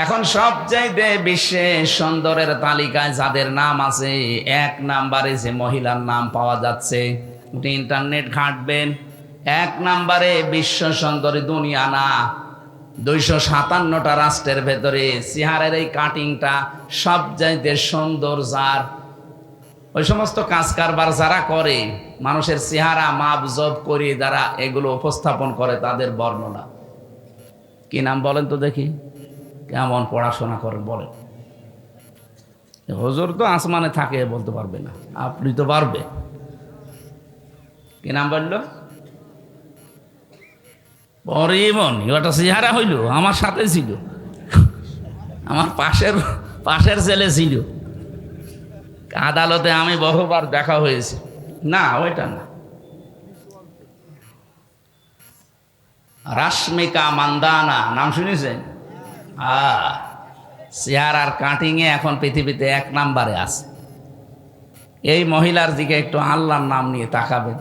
এখন সবচাইতে বিশ্বে সুন্দরের তালিকায় যাদের নাম আছে, 1 নম্বরে যে মহিলার নাম পাওয়া যাচ্ছে, আপনি ইন্টারনেট ঘাঁটবেন, 1 নম্বরে বিশ্ব সুন্দরী দুনিয়া না, 257টা রাষ্ট্রের ভেতরে চেহারার এই কাটিংটা সবচাইতে সুন্দর যার। ওই সমস্ত কাজ কারবার যারা করে, মানুষের চেহারা মাপজোপ করে যারা এগুলো উপস্থাপন করে, তাদের বর্ণনা কি নাম বলেন তো দেখি? কেমন পড়াশোনা করেন বলেন? হুজুর তো আসমানে থাকে, বলতে পারবে না, আপনি তো পারবে। কি নাম বললো? পরিমন। ওটা চেহারা হইল, আমার সাথে ছিল, আমার পাশের ছেলে ছিল, আদালতে আমি বহুবার দেখা হয়েছে। না, ওইটা না। রাশ্মিকা মান্দানা নাম শুনেছেন? চেহারার কাটিংয়ে এখন পৃথিবীতে 1 নম্বরে আছে। এই মহিলার দিকে একটু আল্লাহর নাম নিয়ে তাকাবেন,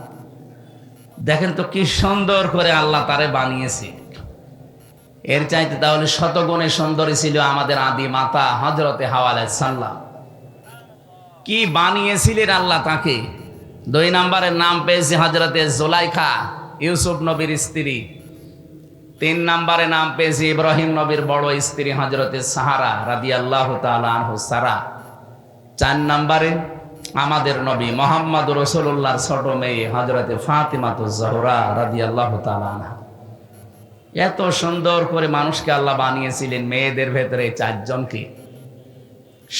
দেখেন তো কি সুন্দর করে আল্লাহ তারে বানিয়েছে। এর চাইতে তাহলে শতগুণে সুন্দরী ছিল আমাদের আদি মাতা হযরতে হাওয়া আলাইহিস সালাম। কি বানিয়েছিলেন আল্লাহ তাকে। 2 নম্বরের নাম পেয়েছে হযরতে জুলাইখা, ইউসুফ নবীর স্ত্রী। 3 নম্বরে নাম পেয়েছে ইব্রাহিম নবীর বড় স্ত্রী হযরতে সাহারা রাদিয়াল্লাহু তাআলা আনহু সারা। 4 নম্বরে আমাদের নবী মুহাম্মদ রাসূলুল্লাহর ছোট মেয়ে হযরতে ফাতিমাতুজ জোহরা রাদিয়াল্লাহু তাআলা আনহা। এত সুন্দর করে মানুষকে আল্লাহ বানিয়েছিলেন। মেয়েদের ভেতরে 4 জনকে।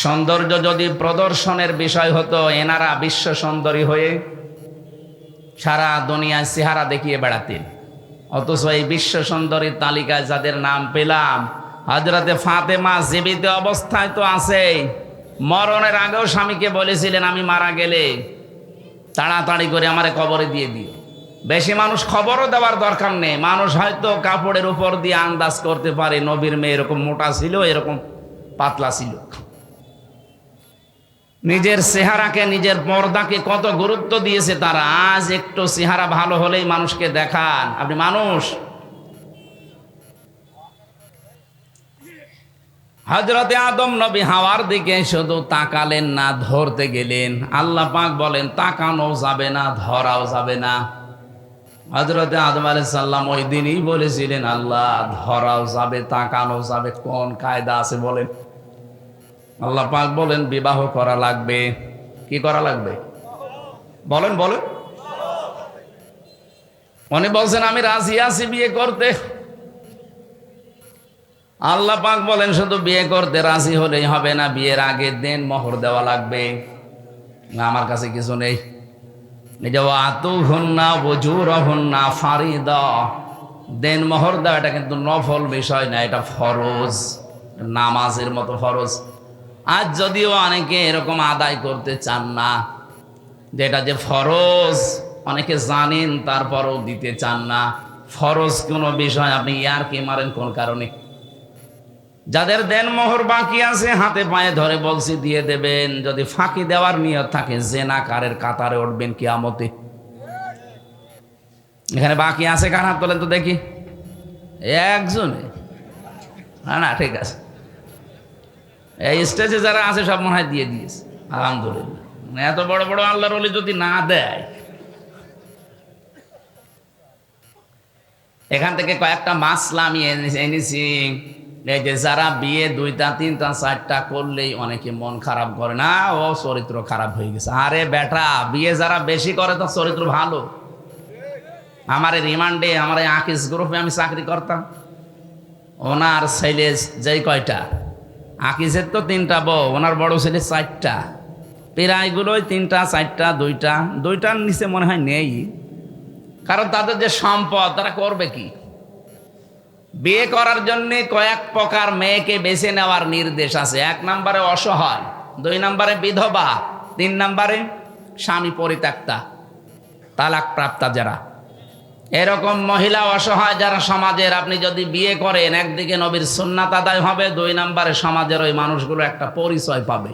সৌন্দর্য যদি প্রদর্শনের বিষয় হতো, এনারা বিশ্ব সুন্দরী হয়ে সারা দুনিয়ায় চেহারা দেখিয়ে বেড়াতেন। অথচ এই বিশ্ব সুন্দরীর তালিকায় যাদের নাম পেলাম, হযরতে ফাতেমা জীবিত অবস্থায় তো আছেই, মরণের আগেও স্বামীকে বলেছিলেন, আমি মারা গেলে তাড়াতাড়ি করে আমারে কবরে দিয়ে দিও। বেশি মানুষ খবরও দেওয়ার দরকার নেই। মানুষ হয়তো কাপড়ের উপর দিয়ে আন্দাজ করতে পারে নবীর মেয়ে এরকম মোটা ছিল, এরকম পাতলা ছিল। নিজের চেহারাকে, নিজের পর্দাকে কত গুরুত্ব দিয়েছে তারা। আজ একটু চেহারা ভালো হলেই মানুষকে দেখান আপনি মানুষ। হযরতে আদম নবী হাওয়ার দিকে শুধু তাকালেন না, ধরতে গেলেন। আল্লাহ পাক বলেন তাকানো যাবে না, ধরাও যাবে না। হযরতে আদম আলাইহিস সালাম ওই দিনই বলেছিলেন, আল্লাহ ধরাও যাবে, তাকানো যাবে, কোন কায়দা আছে বলেন? আল্লাহ পাক বলেন বিবাহ করা লাগবে। কি করা লাগবে বলেন? বলেন। উনি বলছেন আমি রাজি আছি বিয়ে করতে। আল্লাহ পাক বলেন শুধু বিয়ে করতে রাজি হলেই হবে না, বিয়ের আগে দেন মোহর দেওয়া লাগবে। আমার কাছে কিছু নেই। এই যে আতুহুন্না ওয়াজুরহুন্না ফারিদা, দেন মোহর দেওয়া, এটা কিন্তু নফল বিষয় না, এটা ফরজ, নামাজের মতো ফরজ। আজ যদিও অনেকে এরকম আদায় করতে চান না, যেটা যে ফরজ অনেকে জানেন, তারপরও দিতে চান না। ফরজ কোনো বিষয় আপনি ইয়ারকি মারেন কোন কারণে? যাদের দেন মোহর বাকি আছে, হাতে পায়ে ধরে বলছি দিয়ে দেবেন। যদি ফাঁকি দেওয়ার নিয়ত থাকে, জেনাকারের কাতারে উঠবেন কিয়ামতে। এখানে বাকি আছে কার হাত তোলেন তো দেখি? একজনে? না, ঠিক আছে। এই স্টেজে যারা আছে সব মনে হয় দিয়ে দিয়েছে, আলহামদুলিল্লাহ। এত বড় বড় আল্লাহর ওলি যদি না দেয়। এখান থেকে কয়েকটা মাসলা আমি এনেছি। এই যে যারা বিয়ে 2টা 3টা 4টা করলেই অনেকে মন খারাপ করে, না ও চরিত্র খারাপ হয়ে গেছে। আরে বেটা, বিয়ে যারা বেশি করে তো চরিত্র ভালো। আমার রিমান্ডে, আমার আকিস গ্রুপে আমি চাকরি করতাম, ওনার ছেলে যেই কয়টা, আকিসের তো 3টা বউ, ওনার বড় ছেলে 4টা। প্রায়গুলোই 3টা 4টা 2টার নিচে মনে হয় নেই। কারণ তাদের যে সম্পদ, তারা করবে কি? বিয়ে করার জন্য কয়েক প্রকার মেয়েকে বেছে নেওয়ার নির্দেশ আছে। 1 নম্বরে অসহায়, 2 নম্বরে বিধবা, 3 নম্বরে স্বামী পরিত্যক্তা, তালাক প্রাপ্তা যারা। এরকম মহিলা অসহায় যারা সমাজের, আপনি যদি বিয়ে করেন, একদিকে নবীর সুন্নাত আদায় হবে, 2 নম্বরে সমাজের ওই মানুষগুলো একটা পরিচয় পাবে।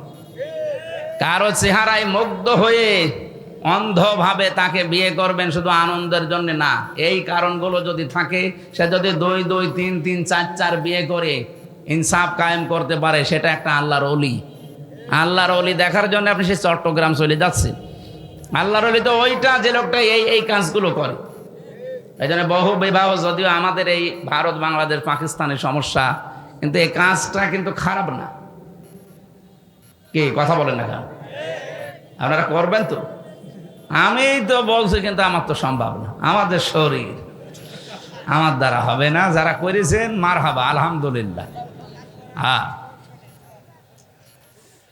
কারো চেহারায় মুগ্ধ হয়ে অন্ধভাবে তাকে বিয়ে করবেন শুধু আনন্দের জন্য না। এই কারণগুলো যদি থাকে, সে যদি 2 2 3 3 4 4 বিয়ে করে, ইনসাফ কায়েম করতে পারে, সেটা একটা আল্লাহর ওলি। আল্লাহর ওলি দেখার জন্য আপনি সে চট্টগ্রাম চলে যাচ্ছেন। আল্লাহর ওলি তো ওইটা, যে লোকটা এই এই কাজগুলো করে। এই জন্য বহু বিবাহ, যদিও আমাদের এই ভারত, বাংলাদেশ, পাকিস্তানের সমস্যা, কিন্তু এই কাজটা কিন্তু খারাপ না। কি কথা বলেন না কেন? আপনারা করবেন তো? আমি তো বলছি, কিন্তু আমার তো সম্ভব না, আমাদের শরীর, আমার দ্বারা হবে না। যারা করেছেন মারহাবা, আলহামদুলিল্লাহ। হ্যাঁ,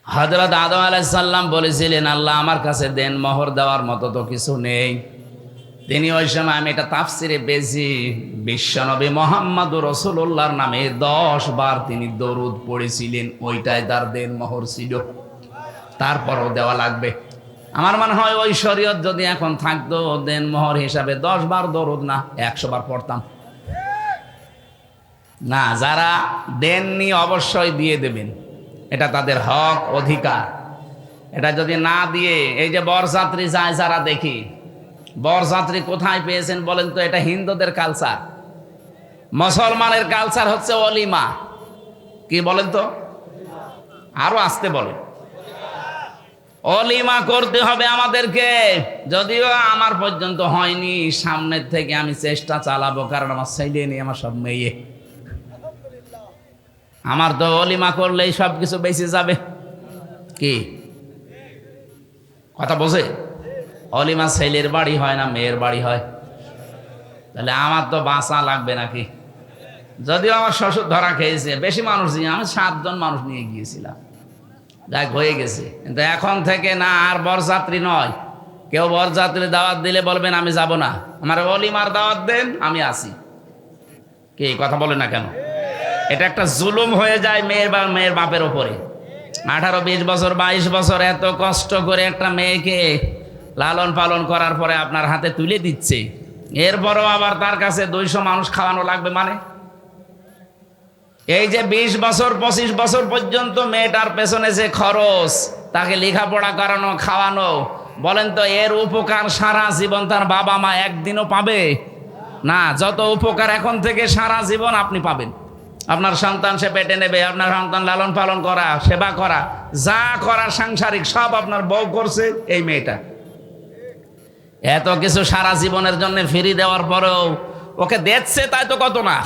হযরত আদম আলাইহিস সালাম বলেছিলেন, আল্লাহ আমার কাছে দেন, মোহর দেওয়ার মতো তো কিছু নেই। তিনি ওই সময়, আমি এটা তাফসিরে পেয়েছি, বিশ্বনবী মুহাম্মদুর রাসূলুল্লাহর নামে 10 বার তিনি দরুদ পড়েছিলেন, ওইটাই তার দেন মোহর ছিল। তারপরও দেওয়া লাগবে। আমার মনে হয় ওই শরীয়ত যদি এখন থাকতো, দেন মোহর হিসাবে 10 বার দরুদ না 100 বার পড়তাম না। যারা দেননি অবশ্যই দিয়ে দেবেন, এটা তাদের হক, অধিকার। এটা যদি না দিয়ে, এই যে বরযাত্রী যায় যারা দেখি, বরযাত্রী কোথায় পেয়েছেন বলেন তো? এটা হিন্দুদের কালচার। মুসলমানের কালচার হচ্ছে অলিমা। কি বলেন তো? আরো আসতে বলেন। অলিমা করতে হবে আমাদেরকে। যদিও আমার পর্যন্ত হয়নি, সামনের থেকে আমি চেষ্টা চালাবো, কারণ আমার ছেলে নেই, আমার সব মেয়ে। আমার তো অলিমা করলেই সব কিছু বেঁচে যাবে। কি কথা বোঝে? অলিমা ছেলের বাড়ি হয় না, মেয়ের বাড়ি হয়। তাহলে আমার তো বাঁচা লাগবে নাকি? যদিও আমার শ্বশুর ধরা খেয়েছে, বেশি মানুষ নিয়ে, আমি 7 জন মানুষ নিয়ে গিয়েছিলাম, যাক হয়ে গেছে। কিন্তু এখন থেকে না, আর বরযাত্রী নয়। কেউ বরযাত্রী দাওয়াত দিলে বলবেন আমি যাব না, আমার অলিমার দাওয়াত দেন, আমি আসি। কি কথা বলে না কেন? এটা একটা জুলুম হয়ে যায় মেয়ের বাপের ওপরে। 18, 20 বছর, 22 বছর এত কষ্ট করে একটা মেয়েকে লালন পালন করার পরে আপনার হাতে তুলে দিচ্ছে, এরপরও আবার তার কাছে 200 মানুষ খাওয়ানো লাগবে। মানে এই যে 20 বছর 25 বছর পর্যন্ত মেয়েটার পেছনে যে খরচ, তাকে লেখাপড়া করানো, খাওয়ানো, বলেন তো এর উপকার সারা জীবন তার বাবা মা একদিনও পাবে না? যত উপকার এখন থেকে সারা জীবন আপনি পাবেন। আপনার সন্তান সে পেটে নেবে, আপনার সন্তান লালন পালন করা, সেবা করা, যা করা সাংসারিক সব আপনার বউ করছে এই মেয়েটা। এত কিছু সারা জীবনের জন্য ফ্রি দেওয়ার পরেও ওকে দেখছে, তাই তো কত না।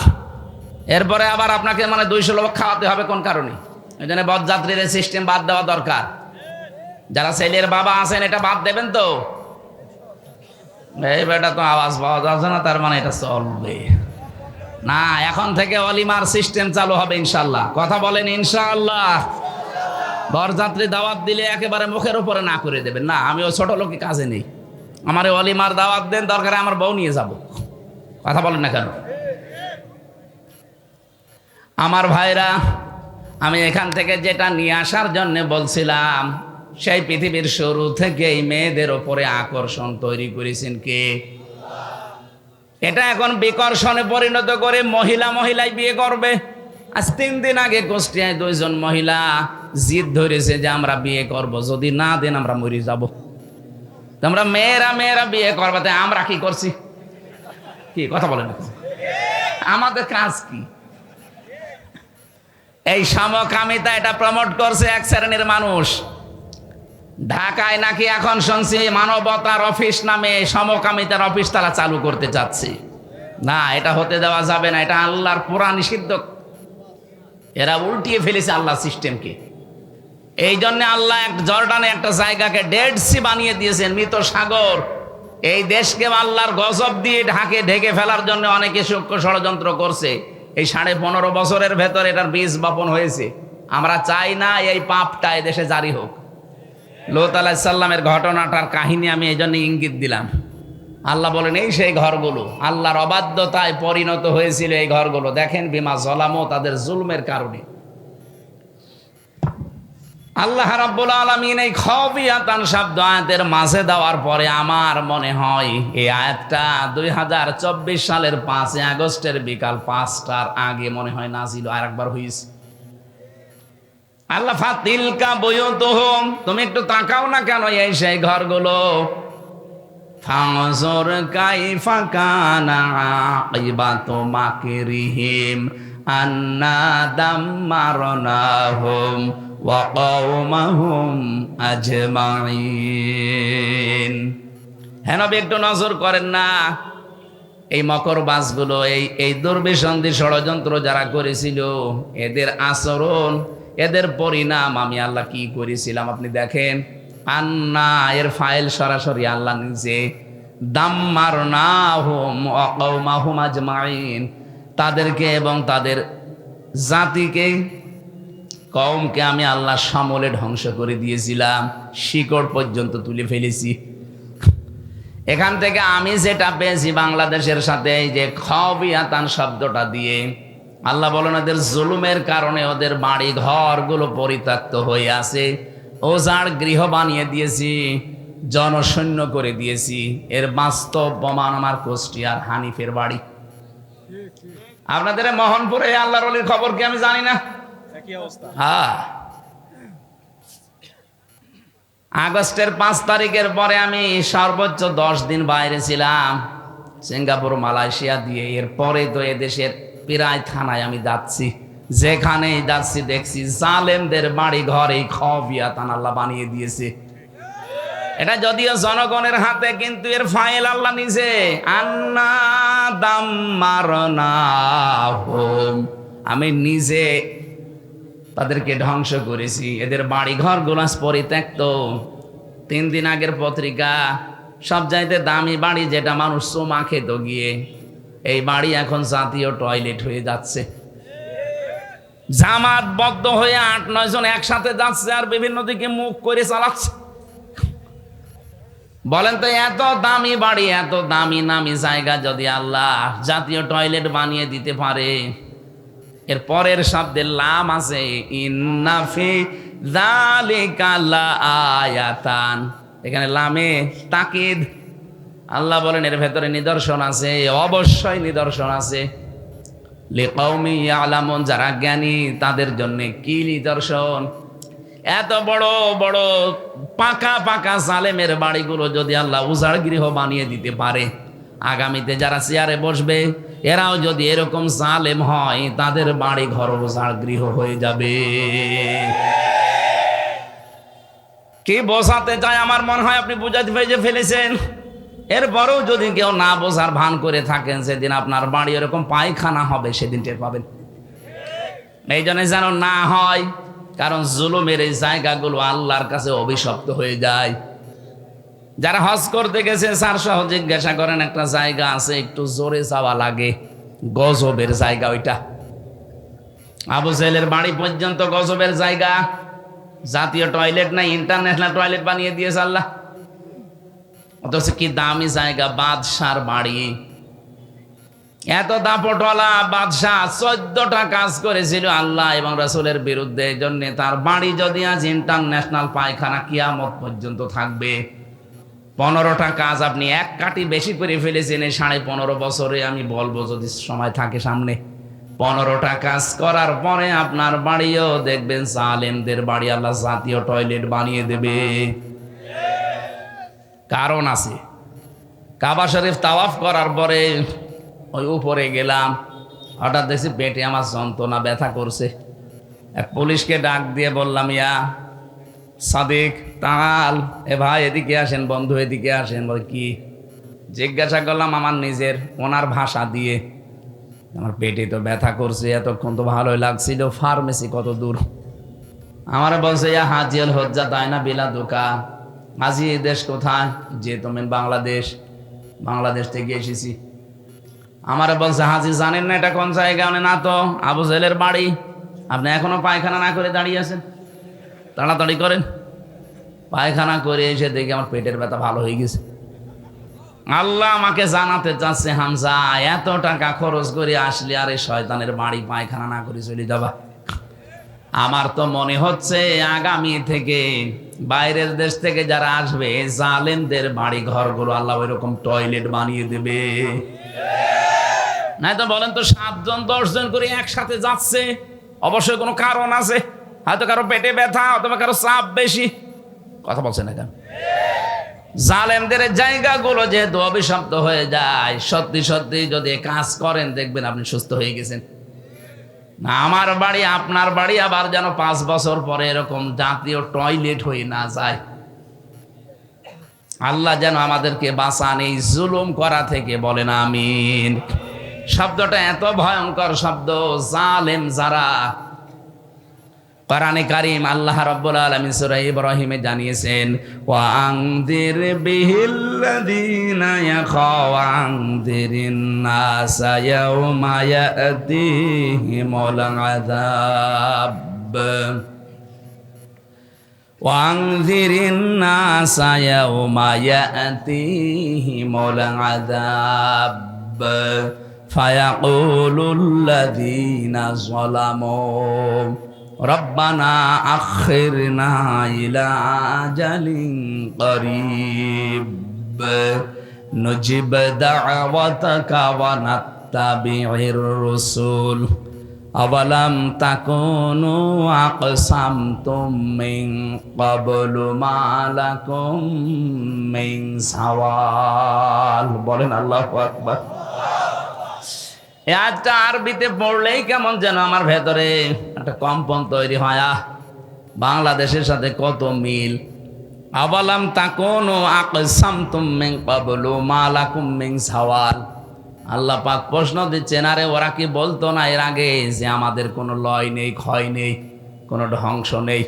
এরপরে আবার আপনাকে 200 লোক খাওয়াতে হবে কোন কারণে? এই জন্য বরযাত্রীর সিস্টেম বাদ দেওয়া দরকার। যারা ছেলের বাবা আছেন, এটা বাদ দেবেন তো? এই বেটা তো আওয়াজ পাওয়া যাচ্ছে না, তার মানে এটা চলবে না। এখন থেকে অলিমার সিস্টেম চালু হবে ইনশাল্লাহ। কথা বলেন ইনশাআল্লাহ। বরযাত্রী দাওয়াত দিলে একেবারে মুখের উপরে না করে দেবেন না, আমি ওই ছোট লোকে কাজে নেই, আমার অলিমার দাওয়াত দেন, দরকারে আমার বউ নিয়ে যাব। কথা বলেন না কেন? আমার ভাইরা, আমি এখান থেকে যেটা নিয়ে আসার জন্য বলছিলাম, সেই পৃথিবীর শুরু থেকেই মেয়েদের ওপরে আকর্ষণ তৈরি করেছেন কে? এটা এখন বিকর্ষণে পরিণত করে মহিলাই বিয়ে করবে। আজ 3 দিন আগে কুষ্টিয়ায় 2 জন মহিলা জিদ ধরেছে যে আমরা বিয়ে করব, যদি না দেন আমরা মরে যাব। তোমরা মেয়েরা বিয়ে করবে, তাই আমরা কি করছি? কি কথা বলেন? আমাদের কাজ কি? এই সমকামিতা এটা প্রমোট করছে এক শ্রেণীর মানুষ। ঢাকায় নাকি এখন শুনছি মানবতার অফিস নামে সমকামিতার অফিস তারা চালু করতে চাচ্ছে। না, এটা হতে দেওয়া যাবে না, এটা আল্লাহর পুরা নিষিদ্ধ। এরা উল্টিয়ে ফেলেছে আল্লাহর সিস্টেমকে। এই জন্য আল্লাহ জর্ডানে একটা জায়গাকে ডেড সি বানিয়ে দিয়েছেন, মৃত সাগর। এই দেশকে আল্লাহর গজব দিয়ে ঢেকে ফেলার জন্য অনেকে সূক্ষ্ম ষড়যন্ত্র করছে। এই 15.5 বছরের ভেতর এটার বীজ বপন হয়েছে। আমরা চাই না এই পাপটা এদেশে জারি হোক। লূত আলাইহিস সালামের ঘটনাটার কাহিনী আমি এই জন্য ইঙ্গিত দিলাম। আল্লাহ বলেন এই সেই ঘরগুলো আল্লাহর অবাধ্যতায় পরিণত হয়েছিল। এই ঘরগুলো দেখেন, বিমা জলামো, তাদের জুলমের কারণে। আল্লাহ রাব্বুল আলামিন এই খবিয়াতান শব্দ আয়াতের মাঝে দেওয়ার পরে আমার মনে হয় এই আয়াতটা 2024 সালের 5 আগস্টের বিকাল 5টার আগে মনে হয় নাজিল আরেকবার হয়েছে। আল্লাহ ফাতিলকা বুয়ুতুহুম, তুমি একটু তাকাও না কেন এই সেই ঘরগুলো। ফানজুর কাইফা কানা আকিবাতু মাকরিহিম, আন্না দাম্মারনাহুম ওয়া কওমাহুম আজমাইন। হ্যাঁ নবী, একটু নজর করেন না, এই মকরবাজগুলো, এই দুর্বিসন্ধি ষড়যন্ত্র যারা করেছিল, এদের আচরণ, এদের পরিণাম আমি আল্লাহ কি করেছিলাম আপনি দেখেন। আন্না এর ফাইল সরাসরি আল্লাহ নিজে, দাম্মারনাহুম ওয়া কওমাহুম আজমাইন, তাদেরকে এবং তাদের জাতিকে, কওমকে আমি আল্লাহ সমূলে ধ্বংস করে দিয়েছিলাম, শিকড় পর্যন্ত তুলে ফেলেছি। এখান থেকে আমি যেটা পেয়েছি বাংলাদেশের সাথে, এই যে খাওয়াবিয়াতান শব্দটা দিয়ে, আল্লাহ বলেন ওদের জুলুমের কারণে ওদের বাড়ি ঘরগুলো পরিত্যক্ত হয়ে আছে, ওজাড় গৃহ বানিয়ে দিয়েছি, জনশূন্য করে দিয়েছি। এর বাস্তব প্রমাণ আমার কুষ্টিয়ার হানিফের বাড়ি। আপনাদের মোহনপুরে আল্লাহর ওলির খবর কি আমি জানি না? হ্যাঁ, আগস্টের 5 তারিখের পরে আমি সর্বোচ্চ 10 দিন বাইরে ছিলাম, সিঙ্গাপুর, মালয়েশিয়া দিয়ে। এরপরে তো এদেশের প্রায় থানায় আমি যাচ্ছি, যেখানেই যাচ্ছি দেখছি জালেমদের বাড়ি ঘর এই খাওয়াবিয়াতান আল্লাহ বানিয়ে দিয়েছে। এটা যদিও জনগণের হাতে, কিন্তু এর ফাইল আল্লাহ নিজে। আন্না দাম্মারনাহুম, আমি নিজে তাদেরকে ধ্বংস করেছি। এদের বাড়ি ঘর গুলাস পরিত্যক্ত। 3 দিন আগের পত্রিকা, সবচাইতে দামি বাড়ি যেটা মানুষ চুমা খেত গিয়ে, এই বাড়ি এখন জাতীয় টয়লেট হয়ে যাচ্ছে। জামাতবদ্ধ হয়ে 8-9 জন একসাথে যাচ্ছে আর বিভিন্ন দিকে মুখ করে চালাচ্ছে। বলেন তো, এত দামি বাড়ি, এত দামি নামি জায়গা যদি আল্লাহ জাতীয় টয়লেট বানিয়ে দিতে পারে, এর পরের শব্দের লাম আছে, ইন্না ফি যালিকা লাআয়াতান, এখানে লামে তাকিদ। আল্লাহ বলেন এর ভেতরে নিদর্শন আছে, অবশ্যই নিদর্শন আছে। লিকাউমি ইয়ালামুন, যারা জ্ঞানী তাদের জন্য কি নিদর্শন। এত বড় বড় পাকা পাকা জালেমের বাড়িগুলো যদি আল্লাহ উজাড় গৃহ বানিয়ে দিতে পারে, আগামীতে যারা চেয়ারে বসবে এরাও যদি এরকম জালেম হয়, তাদের বাড়ি ঘর উজাড় গৃহ হয়ে যাবে। কি বোঝাতে চায় আমার মনে হয় আপনি বুঝাতে পেরে ফেলেছেন। এরপরেও যদি কেউ না বোঝার ভান করে থাকেন, সেদিন আপনার বাড়ি এরকম পায়খানা হবে, সেদিন টের পাবেন। এই জন্য যেন না হয়, কারণ জুলুমের এই জায়গাগুলো আল্লাহর কাছে অভিশপ্ত হয়ে যায়। যারা হজ করতে গেছে স্যার সহ জিজ্ঞাসা করেন, একটা জায়গা আছে একটু জোরে যাওয়া লাগে, গজবের জায়গা ওইটা। আবু জেহেলের বাড়ি পর্যন্ত গজবের জায়গা, জাতীয় টয়লেট নাই, ইন্টারন্যাশনাল টয়লেট বানিয়ে দিয়েছে আল্লাহ। অথচ কি দামি জায়গা, বাদশার বাড়ি। এত দাপটওয়ালা বাদশাহ 14টা কাজ করেছিল আল্লাহ এবং রাসূলের বিরুদ্ধে। এই জন্য তার বাড়ি যদি আজ ইন্টারন্যাশনাল পায়খানা, কিয়ামত পর্যন্ত থাকবে। 15টা কাজ আপনি এক কাটি বেশি করে ফেলেছেন এই 15.5 বছরে। আমি বলবো যদি সময় থাকে সামনে, 15টা কাজ করার পরে আপনার বাড়িও দেখবেন জালেমদের বাড়ি আল্লাহ জাতীয় টয়লেট বানিয়ে দেবে। কারণ আছে। কাবা শরীফ তাওয়াফ করার পরে ওই উপরে গেলাম, হঠাৎ দেখছি পেটে আমার যন্ত্রণা, ব্যথা করছে। এক পুলিশকে ডাক দিয়ে বললাম, ইয়া সাদিক তাল, এ ভাই এদিকে আসেন, বন্ধু এদিকে আসেন। বলে কি? জিজ্ঞাসা করলাম আমার নিজের, ওনার ভাষা দিয়ে, আমার পেটে তো ব্যথা করছে, এতক্ষণ তো ভালোই লাগছিল, ফার্মেসি কত দূর? আমার বলছে, ইয়া হাজিয়াল হজ্জা তাই না বিলা দোকা। হাজি দেশ কোথায়? যে তুমি বাংলাদেশ। বাংলাদেশ থেকে এসেছি। আমার বলছে, হাজি জানেন না এটা কোন জায়গা? না তো। আবু জেহেলের বাড়ি। আপনি এখনো পায়খানা না করে দাঁড়িয়ে আছেন, তাড়াতাড়ি করেন। পায়খানা করে এসে দেখি আমার পেটের ব্যথা ভালো হয়ে গেছে। আল্লাহ আমাকে জানাতে চাচ্ছে, হামজা এত টাকা খরচ করে আসলে আর এই শয়তানের বাড়ি পায়খানা না করে চলে যাবা। আমার তো মনে হচ্ছে আগামী থেকে বাইরের দেশ থেকে যারা আসবে, জালেমদের বাড়ি ঘরগুলো আল্লাহ ওইরকম টয়লেট বানিয়ে দেবে। নাই তো বলেন তো, 7 জন 10 জন করে একসাথে যাচ্ছে, অবশ্যই কোনো কারণ আছে। হয়তো কারো পেটে ব্যথা, অথবা কারো চাপ বেশি। কথা বলছে না কেন? জালেমদের জায়গাগুলো যেহেতু অভিশপ্ত হয়ে যায়, সত্যি সত্যি যদি কাজ করেন দেখবেন আপনি সুস্থ হয়ে গেছেন। না আমার বাড়ি আপনার বাড়ি আবার যেন 5 বছর পরে এরকম জাতীয় টয়লেট হয়ে না যায়। আল্লাহ যেন আমাদেরকে বাঁচান এই জুলুম করা থেকে, বলেন আমিন। শব্দটা এত ভয়ঙ্কর শব্দ, জালেম যারা। কোরআনে কারীম আল্লাহ রাব্বুল আলামিন সূরা ইব্রাহিমে জানিয়েছেন, ওয়া আনদির বিহিল্লাযীনা ইয়াখাওয়ানদিরিন নাসা ইয়াওমা ইয়াতিহিমুল আযাব ওয়া আনদিরিন নাসা ইয়াওমা ইয়াতিহিমুল আযাব ফায়াকুলুল্লাযীনা যালামু রব্বানা আখিরনা ইলা আজালিন করিব নুজিব দাওয়াতাকা ওয়া নাত্তাবি'র রাসূল আওয়ালাম তাকুনু আকসামতুম মিন ক্বাবলু মা লাকুম মিন সাওয়াল। বলেন আল্লাহু আকবার। আজটা আরবিতে পড়লেই কেমন যেন আমার ভেতরে একটা কম্পন তৈরি হয়। বাংলাদেশের সাথে কত মিল। আওয়ালাম তাকুনু আকসামতুম মিন ক্বাবলু মা লাকুম মিন সাওয়াল। আল্লাহ পাক প্রশ্ন দিচ্ছেন, আরে ওরা কি বলতো না এর আগে যে আমাদের কোনো লয় নেই, ক্ষয় নেই, কোনো ধ্বংস নেই?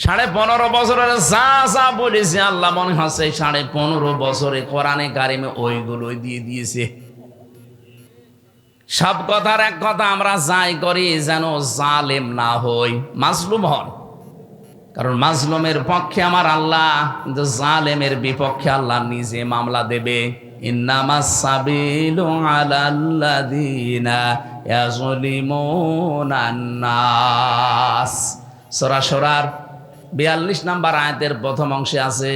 15.5 বছরের যা যা বলেছে আল্লাহ মনে হচ্ছে 15.5 বছরে কোরআনে কারিমে ওইগুলোই দিয়ে দিয়েছে। সব কথার এক কথা, আমরা যাই করি যেন জালেম না হই, মাজলুম হন। কারণ মাজলুমের পক্ষে আমার আল্লাহ, কিন্তু জালেমের বিপক্ষে আল্লাহ নিজে মামলা দেবে। ইন্নামাস সাবিলু আলাল্লাযীনা ইয়াযলিমুনান নাস। সূরা শুরার 42 নম্বর আয়াতের প্রথম অংশে আছে,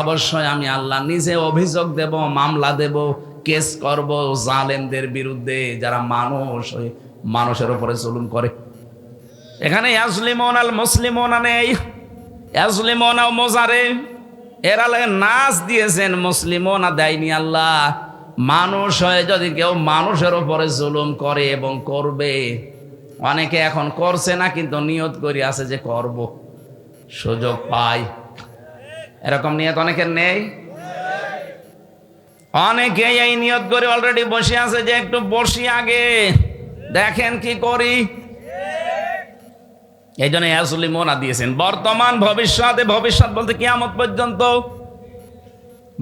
অবশ্যই আমি আল্লাহ নিজে অভিযোগ দেব, মামলা দেব, কেস করব জালেমদের বিরুদ্ধে যারা মানুষের উপরে জুলুম করে। এখানে ইয়াজলিমুনাল মুসলিমুনা নেই, ইয়াজলিমুনা মুজারে, এরা লাগে নাস দিয়েছেন, মুসলিমুনা দেয়নি আল্লাহ। মানুষ হয়ে যদি কেউ মানুষের উপরে জুলুম করে এবং করবে, অনেকে এখন করছে না কিন্তু নিয়ত করে আছে যে করব, সুযোগ পাই, এরকম নিয়ত অনেকের নেই। অনেকে এই নিয়ত করে অলরেডি বসে আছে যে একটু বসি আগে দেখেন কি করি। এই জন্য ইয়াজলিমুনা দিয়েছেন। বর্তমান ভবিষ্যতে, ভবিষ্যৎ বলতে কিয়ামত পর্যন্ত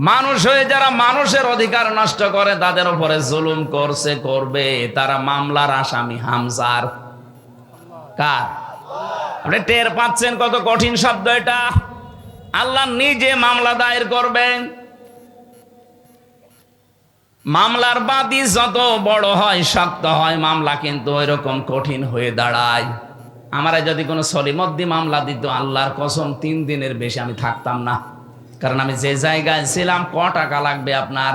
মানুষ হয়ে যারা মানুষের অধিকার নষ্ট করে, তাদের উপরে জুলুম করছে, করবে, তারা মামলার আসামি হামজার। কার? আপনি টের পাচ্ছেন কত কঠিন শব্দ এটা? আল্লাহ নিজে মামলা দায়ের করবেন। মামলার বাদী যত বড় হয়, শক্ত হয়, মামলা কিন্তু ওইরকম কঠিন হয়ে দাঁড়ায়। আমারা যদি কোনো সলিমদ্দি মামলা দিত, আল্লাহর কসম 3 দিনের বেশি আমি থাকতাম না। কারণ আমি যে জায়গায় ছিলাম, ক টাকা লাগবে আপনার?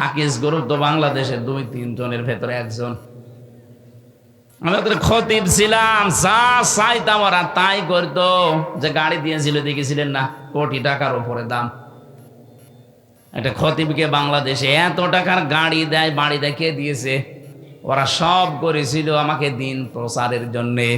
আকিজ গ্রুপ তো বাংলাদেশের 2-3 জনের ভেতরে একজন। আমি ওদের খতিব ছিলাম, যা চাইতাম ওরা তাই করতো। যে গাড়ি দিয়েছিল দেখেছিলেন না, কোটি টাকার উপরে দাম। একটা খতিবকে বাংলাদেশে এত টাকার গাড়ি দেয়, বাড়ি দেয়, কে দিয়েছে? ওরা সব করেছিল আমাকে দিন প্রচারের জন্যে।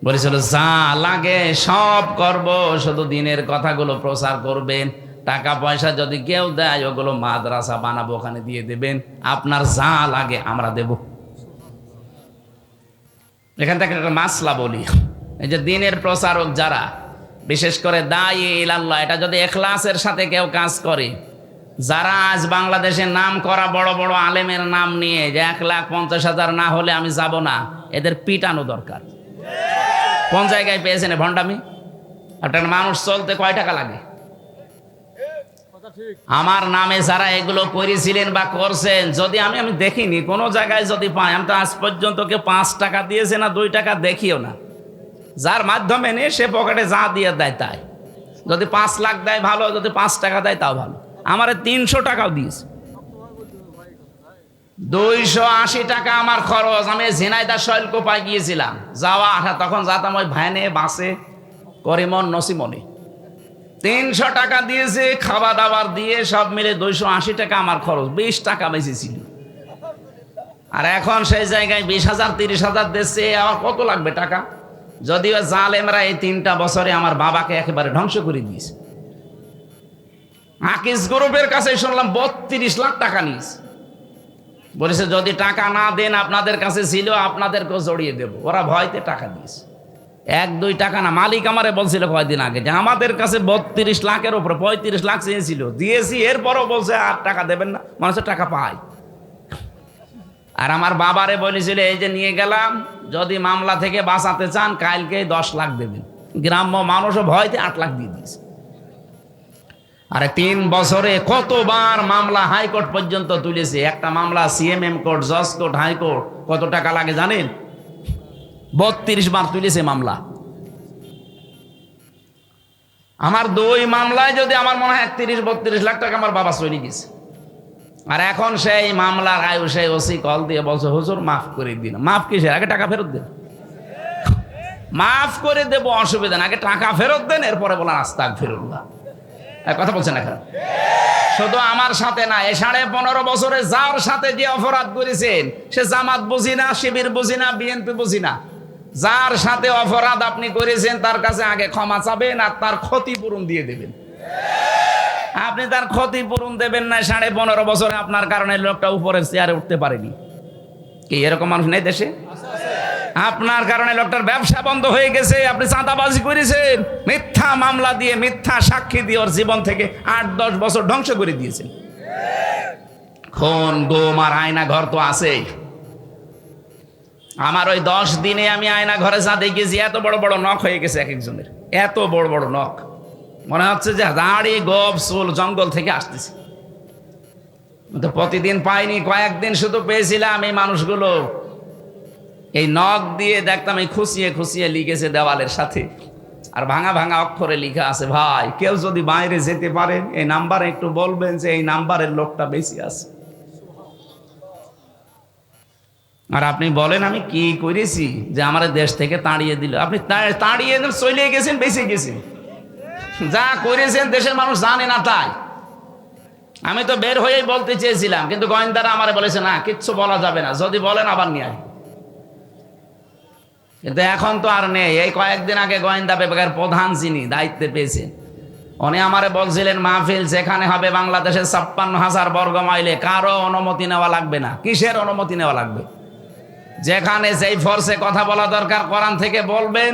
বলেছিল যা লাগে সব করব, শুধু দিনের কথাগুলো প্রচার করবেন, টাকা পয়সা যদি কেউ দেয় ওগুলো মাদ্রাসা বানাবো, ওখানে দিয়ে দেবেন, আপনার যা লাগে আমরা দেব। এখান থেকে একটা মাসলা বলি, এই যে দিনের প্রচারক যারা, বিশেষ করে দায়ী ইলাল্লাহ, এটা যদি ইখলাসের সাথে কেউ কাজ করে, যারা আজ বাংলাদেশের নাম করা বড় বড় আলেমের নাম নিয়ে যে 1,50,000 না হলে আমি যাব না, এদের পিটানো দরকার। কোন জায়গায় পেয়েছেন ভণ্ডামি? একটা মানুষ চলতে কয় টাকা লাগে? আমার নামে যারা এগুলো করেছিলেন বা করছেন, যদি আমি দেখিনি কোনো জায়গায়, যদি পাই, আমি তো আজ পর্যন্ত কেউ 5 টাকা দিয়েছে না 2 টাকা দেখিও না। যার মাধ্যমে নিয়ে সে পকেটে যা দিয়ে দেয় তাই। যদি 5 লাখ দেয় ভালো, যদি 5 টাকা দেয় তাও ভালো। আমারে 300 টাকাও দিয়েছে, 280 টাকা আমার খরচ। আমি ঝিনাইদহ শৈলকুপায় গিয়েছিলাম, যাওয়া আসা, তখন যেতাম ওই ভ্যানে, বাসে, করিমন, নসিমনে। 300 টাকা দিয়েছে, খাওয়া দাওয়ার দিয়ে সব মিলে 280 টাকা আমার খরচ, 20 টাকা বেঁচেছিল। আর এখন সেই জায়গায় 20,000 30,000 দিচ্ছে, আবার কত লাগবে টাকা? যদিও জালেমরা এই 3টা বছরে আমার বাবাকে একেবারে ধ্বংস করে দিয়েছে। আকিস গ্রুপের কাছে শুনলাম 32 লাখ টাকা নিয়েছে। বলেছে যদি টাকা না দেন, আপনাদের কাছে ছিল আপনাদেরকেও জড়িয়ে দেব। ওরা ভয়তে টাকা দিয়েছে। 1-2 টাকা না, মালিক আমারে বলছিল কয়েকদিন আগে যে আমাদের কাছে 32 লাখের উপরে 35 লাখ চেয়েছিল, দিয়েছি, এরপরও বলছে আর টাকা দেবেন না। মানুষের টাকা পায়। আর আমার বাবারে বলেছিল এই যে নিয়ে গেলাম, যদি মামলা থেকে বাঁচাতে চান কালকে 10 লাখ দেবেন। গ্রাম্য মানুষও ভয়তে 8 লাখ দিয়ে দিয়েছে। আরে 3 বছরে কতবার মামলা হাইকোর্ট পর্যন্ত তুলেছে। একটা মামলা সিএমএম কোর্ট, জজ কোর্ট, হাইকোর্ট, কত টাকা লাগে জানেন? 32 বার তুলেছে মামলা। আমার 2 মামলায় যদি আমার মনে হয় 31-32 লাখ টাকা আমার বাবা চলে গেছে। আর এখন সেই মামলার আয়ু সেই ওসি কল দিয়ে বলছে হুজুর মাফ করে দিন। মাফ কিসের? আগে টাকা ফেরত দেন। মাফ করে দেবো, অসুবিধা না, আগে টাকা ফেরত দেন, এরপরে বলেন আস্তাগফিরুল্লাহ। কথা বলছেন এখন? শুধু আমার সাথে না, এই 15.5 বছরে যার সাথে যে অপরাধ করেছেন, সে জামাত বুঝি না, শিবির বুঝি না, বিএনপি বুঝি না, যার সাথে অপরাধ আপনি করেছেন তার কাছে আগে ক্ষমা চাবেন আর তার ক্ষতিপূরণ দিয়ে দেবেন। আপনি তার ক্ষতিপূরণ দেবেন না, 15.5 বছরে আপনার কারণে লোকটা উপরের চেয়ারে উঠতে পারেনি। কি এরকম মানুষ নেই দেশে? আপনার কারণে লোকটার ব্যবসা বন্ধ হয়ে গেছে, আপনি চাঁদাবাজি করেছেন, মিথ্যা মামলা দিয়ে, মিথ্যা সাক্ষী দিয়ে ওর জীবন থেকে 8-10 বছর ধ্বংস করে দিয়েছেন। খুন, গুম আর আয়না ঘর তো আছেই। আমার ওই 10 দিনে আমি আয়না ঘরে যা দেখেছি, এত বড় বড় নখ হয়ে গেছে এক একজনের, এত বড় বড় নখ, মনে হচ্ছে যে দাড়ি গোপ চুল জঙ্গল থেকে আসতেছে। তো প্রতিদিন পাইনি, কয়েকদিন শুধু পেয়েছিলাম। এই মানুষগুলো এই নখ দিয়ে দেখতাম এই খুশিয়ে খুশিয়ে লিখেছে দেওয়ালের সাথে, আর ভাঙা ভাঙা অক্ষরে লিখা আছে, ভাই কেউ যদি বাইরে যেতে পারেন এই নাম্বারে একটু বলবেন যে এই নাম্বারের লোকটা বেশি আছে। আর আপনি বলেন আমি কি করেছি যে আমার দেশ থেকে তাড়িয়ে দিল? আপনি তাড়িয়ে চলে গেছেন, বেঁচে গেছেন। যা করেছেন দেশের মানুষ জানে না। তাই আমি তো বের হয়েই বলতে চেয়েছিলাম, কিন্তু গোয়েন্দারা আমারে বলেছে না, কিচ্ছু বলা যাবে না, যদি বলেন আবার নিয়ে আয়। কিন্তু এখন তো আর নেই। এই কয়েকদিন আগে গোয়েন্দা বিভাগের প্রধান যিনি দায়িত্বে পেয়েছেন, উনি আমারে বলছিলেন মাহফিল যেখানে হবে বাংলাদেশের 56,000 বর্গ মাইলে কারো অনুমতি নেওয়া লাগবে না। কিসের অনুমতি নেওয়া লাগবে? যেখানে যেই ফোর্সে কথা বলা দরকার কোরআন থেকে বলবেন,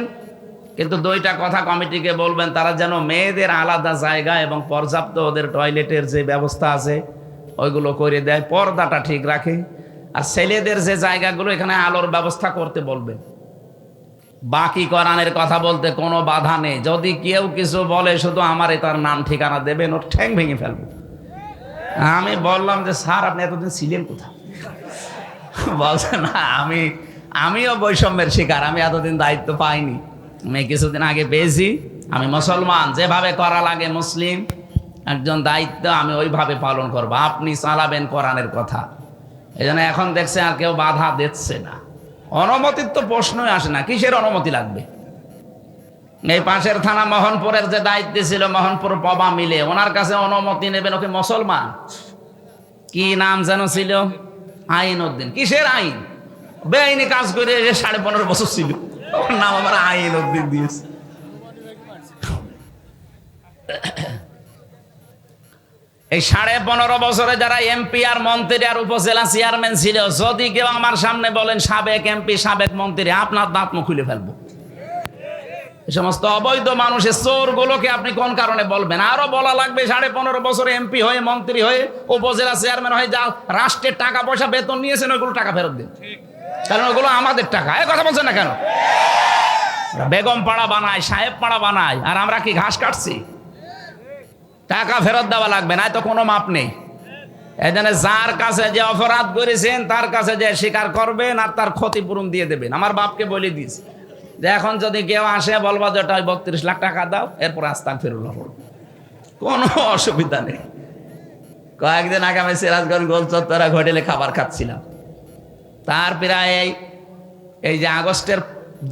কিন্তু 2টা কথা কমিটিকে বলবেন, তারা যেন মেয়েদের আলাদা জায়গা এবং পর্যাপ্ত ওদের টয়লেটের যে ব্যবস্থা আছে ওইগুলো করে দেয়, পর্দাটা ঠিক রাখে। আর ছেলেদের যে জায়গাগুলো, এখানে আলোর ব্যবস্থা করতে বলবেন। বাকি কোরআনের কথা বলতে কোনো বাধা নেই। যদি কেউ কিছু বলে শুধু আমারে তার নাম ঠিকানা দেবেন, ওর ঠ্যাং ভেঙে ফেলবো। আমি বললাম যে স্যার আপনি এতদিন ছিলেন কোথায়? বলছে না, আমিও বৈষম্যের শিকার, আমি এতদিন দায়িত্ব পাইনি, আমি কিছুদিন আগে পেয়েছি। আমি মুসলমান, যেভাবে করা লাগে মুসলিম একজন দায়িত্ব আমি ওইভাবে পালন করবো। আপনি চালাবেন কোরআনের কথা। এই জন্য এখন দেখছে আর কেউ বাধা দিচ্ছে না। অনুমতির তো প্রশ্নই আসে না, কিসের অনুমতি লাগবে? এই পাশের থানা মোহনপুরের যে দায়িত্ব ছিল, মোহনপুর পবা মিলে, ওনার কাছে অনুমতি নেবেন। ওকে মুসলমান, কি নাম যেন ছিল, আইন উদ্দিন। কিসের আইন? বেআইনি কাজ করে 15.5 বছর ছিল, ওর নাম আমার আইন উদ্দিন দিয়েছে। এই 15.5 বছরে যারা এমপি আর মন্ত্রী আর উপজেলা চেয়ারম্যান ছিল, যদি কেউ আমার সামনে বলেন সাবেক এমপি সাবেক মন্ত্রী, আপনার দাঁত মুখ খুলে ফেলবো। এই সমস্ত অবৈধ মানুষের চোরগুলোকে আপনি কোন কারণে বলবেন? আরো বলা লাগবে 15.5 বছরে এমপি হয়ে, মন্ত্রী হয়ে, উপজেলা চেয়ারম্যান হয়ে যা রাষ্ট্রের টাকা পয়সা বেতন নিয়েছেন, ওইগুলো টাকা ফেরত দিন, কারণ ওগুলো আমাদের টাকা। এই কথা বলছেন না কেন? বেগম পাড়া বানায়, সাহেব পাড়া বানায়, আর আমরা কি ঘাস কাটছি? টাকা ফেরত দেওয়া লাগবে, না তো কোনো মাপ নেই। এই জন্য যার কাছে যে অপরাধ করেছেন তার কাছে যে স্বীকার করবেন আর তার ক্ষতিপূরণ দিয়ে দেবেন। আমার বাপকে বলে দিয়েছি যে এখন যদি কেউ আসে বলবো যে 32 লাখ টাকা দাও, এরপর আস্তাগফিরুল্লাহ পড়ো, কোনো অসুবিধা নেই। কয়েকদিন আগে আমি সিরাজগঞ্জ গোল চত্বরে হোটেলে খাবার খাচ্ছিলাম। তার প্রায় এই যে আগস্টের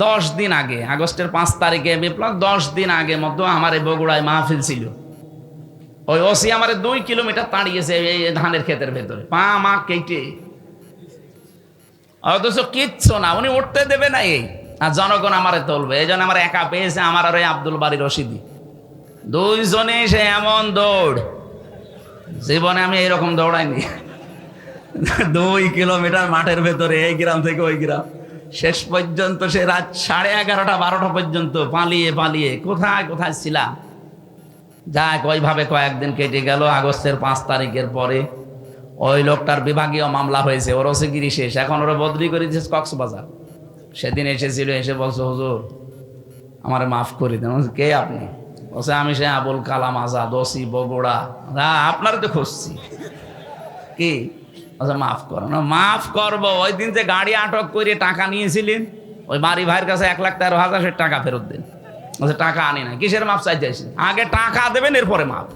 10 দিন আগে, আগস্টের 5 তারিখে বিপ্লব, 10 দিন আগে মতো আমার এই বগুড়ায় মাহফিল ছিল। ওই ওসি আমার 2 কিলোমিটার তাড়িয়েছে এই ধানের ক্ষেতের ভেতরে, পা মা কেটে। অথচ কিচ্ছু না, উনি উঠতে দেবে না। এই আর জনগণ আমারে তুলবে, এই জন্য আমার একা পেয়েছে আমার আর ওই আব্দুল বারী রশিদি, দুইজনে সে এমন দৌড়, জীবনে আমি এইরকম দৌড়াইনি। 2 কিলোমিটার মাঠের ভেতরে, এই গ্রাম থেকে ওই গ্রাম, শেষ পর্যন্ত সে রাত 11:30 12টা পর্যন্ত পালিয়ে পালিয়ে কোথায় কোথায় ছিলাম। যাক, ওইভাবে কয়েকদিন কেটে গেল। আগস্টের 5 তারিখের পরে ওই লোকটার বিভাগীয় মামলা হয়েছে, ওর ওসিগিরি শেষ, এখন ওরা বদলি করে দিয়েছে কক্সবাজার। সেদিন এসেছিল, এসে বলছে হুজুর আমারে মাফ করে দেন। কে আপনি? বলছে আমি সে আবুল কালাম আজাদ, ওসি বগুড়া। আপনার তো খুঁজছি। কি? আচ্ছা মাফ করো না। মাফ করবো? ওই দিন যে গাড়ি আটক করে টাকা নিয়েছিলেন, ওই বাড়ি ভাইয়ের কাছে 1,13,000 সে টাকা ফেরত দেন। বলছে টাকা আনি না। কিসের মাফ চাইতেছেন? আগে টাকা দেবেন, এরপরে মাফ।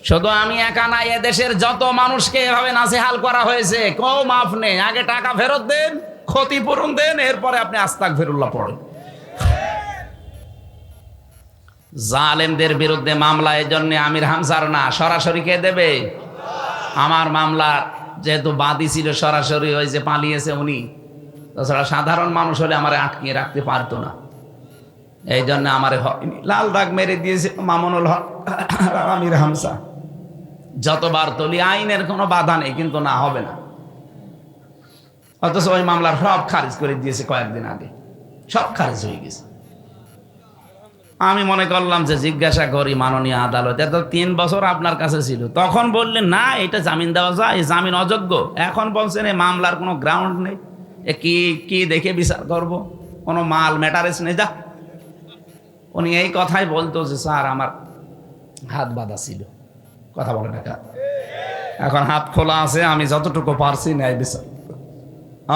শুধু আমি একা না, এদেশের যত মানুষকে এভাবে নাসিহাল করা হয়েছে, কেউ মাফ নেই। আগে টাকা ফেরত দেন, ক্ষতিপূরণ দেন, এরপরে আপনি আস্তাগফিরুল্লাহ পড়েন। জালেমদের বিরুদ্ধে মামলা এই জন্য আমির হামজার না, সরাসরি কে দেবে? আমার মামলা যেহেতু বাদী ছিল সরাসরি, ওই যে পালিয়েছে উনি, তাছাড়া সাধারণ মানুষ হলে আমারে আটকিয়ে রাখতে পারতো না। এই জন্য আমারে হয়নি, লাল দাগ মেরে দিয়েছে মামুনুল হক আমির হামজা। যতবার তুলি আইনের কোনো বাধা নেই, কিন্তু না হবে না। অথচ ওই মামলার সব খারিজ করে দিয়েছে কয়েকদিন আগে, সব খারিজ হয়ে গেছে। আমি মনে করলাম যে জিজ্ঞাসা করি মাননীয় আদালত, এত 3 বছর আপনার কাছে ছিল, তখন বললেন না এটা জামিন দেওয়া যায়, জামিন অযোগ্য। এখন বলছেন এই মামলার কোনো গ্রাউন্ড নেই, এ কি কি দেখে বিচার করব, কোনো মাল ম্যাটারেস নেই। যা, উনি এই কথাই বলতো যে স্যার আমার হাত বাঁধা ছিল, কথা বলে না, এখন হাত খোলা আছে, আমি যতটুকু পারছি ন্যায় বিচার।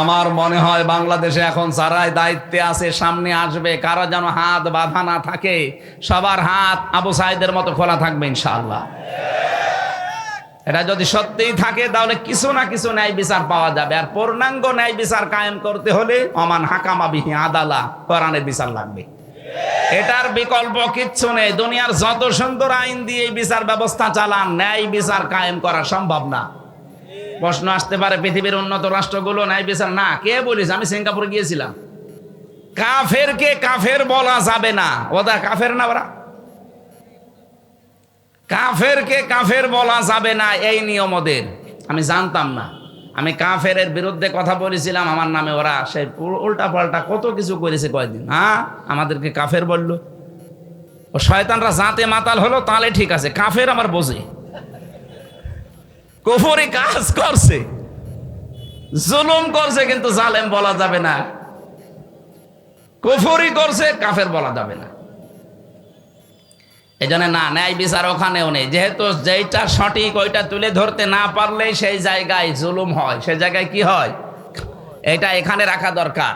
আমার মনে হয় বাংলাদেশে এখন যারাই দায়িত্বে আছে, সামনে আসবে, কারো যেন হাত বাঁধা না থাকে, সবার হাত আবু সাইদের মতো খোলা থাকবে ইনশাআল্লাহ। এটা যদি সত্যিই থাকে তাহলে কিছু না কিছু ন্যায় বিচার পাওয়া যাবে। আর পূর্ণাঙ্গ ন্যায় বিচার কায়েম করতে হলে অমান হাকামা বিহি আদালা, কোরআনের বিচার লাগবে। এটার বিকল্প কিচ্ছু নেই। দুনিয়ার যত সুন্দর আইন দিয়ে বিচার ব্যবস্থা চালান, ন্যায় বিচার কায়েম করা সম্ভব না। প্রশ্ন আসতে পারে পৃথিবীর উন্নত রাষ্ট্রগুলো ন্যায় বিচার না, কে বলিস? আমি সিঙ্গাপুরে গিয়েছিলাম, কাফেরকে কাফের বলা যাবে না, ওরা কাফের না, ওরা কাফেরকে কাফের বলা যাবে না, এই নিয়ম ওদের। আমি জানতাম না, আমি কাফের বিরুদ্ধে কথা বলেছিলাম, আমার নামে ওরা সেই উল্টা পাল্টা কত কিছু করেছে কয়েকদিন। হ্যাঁ, আমাদেরকে কাফের বললো। ও শয়তানরা জাতে মাতাল হলো, তাহলে ঠিক আছে, কাফের আমার বোঝে, কুফরি কাজ করছে, জুলুম করছে, কিন্তু জালেম বলা যাবে না। কুফরি করছে, কাফের বলা যাবে না। এই জন্য না, ন্যায় বিচার ওখানেও নেই। যেহেতু যেইটা সঠিক ওইটা তুলে ধরতে না পারলে সেই জায়গায় জুলুম হয়, সেই জায়গায় কি হয়, এটা এখানে রাখা দরকার।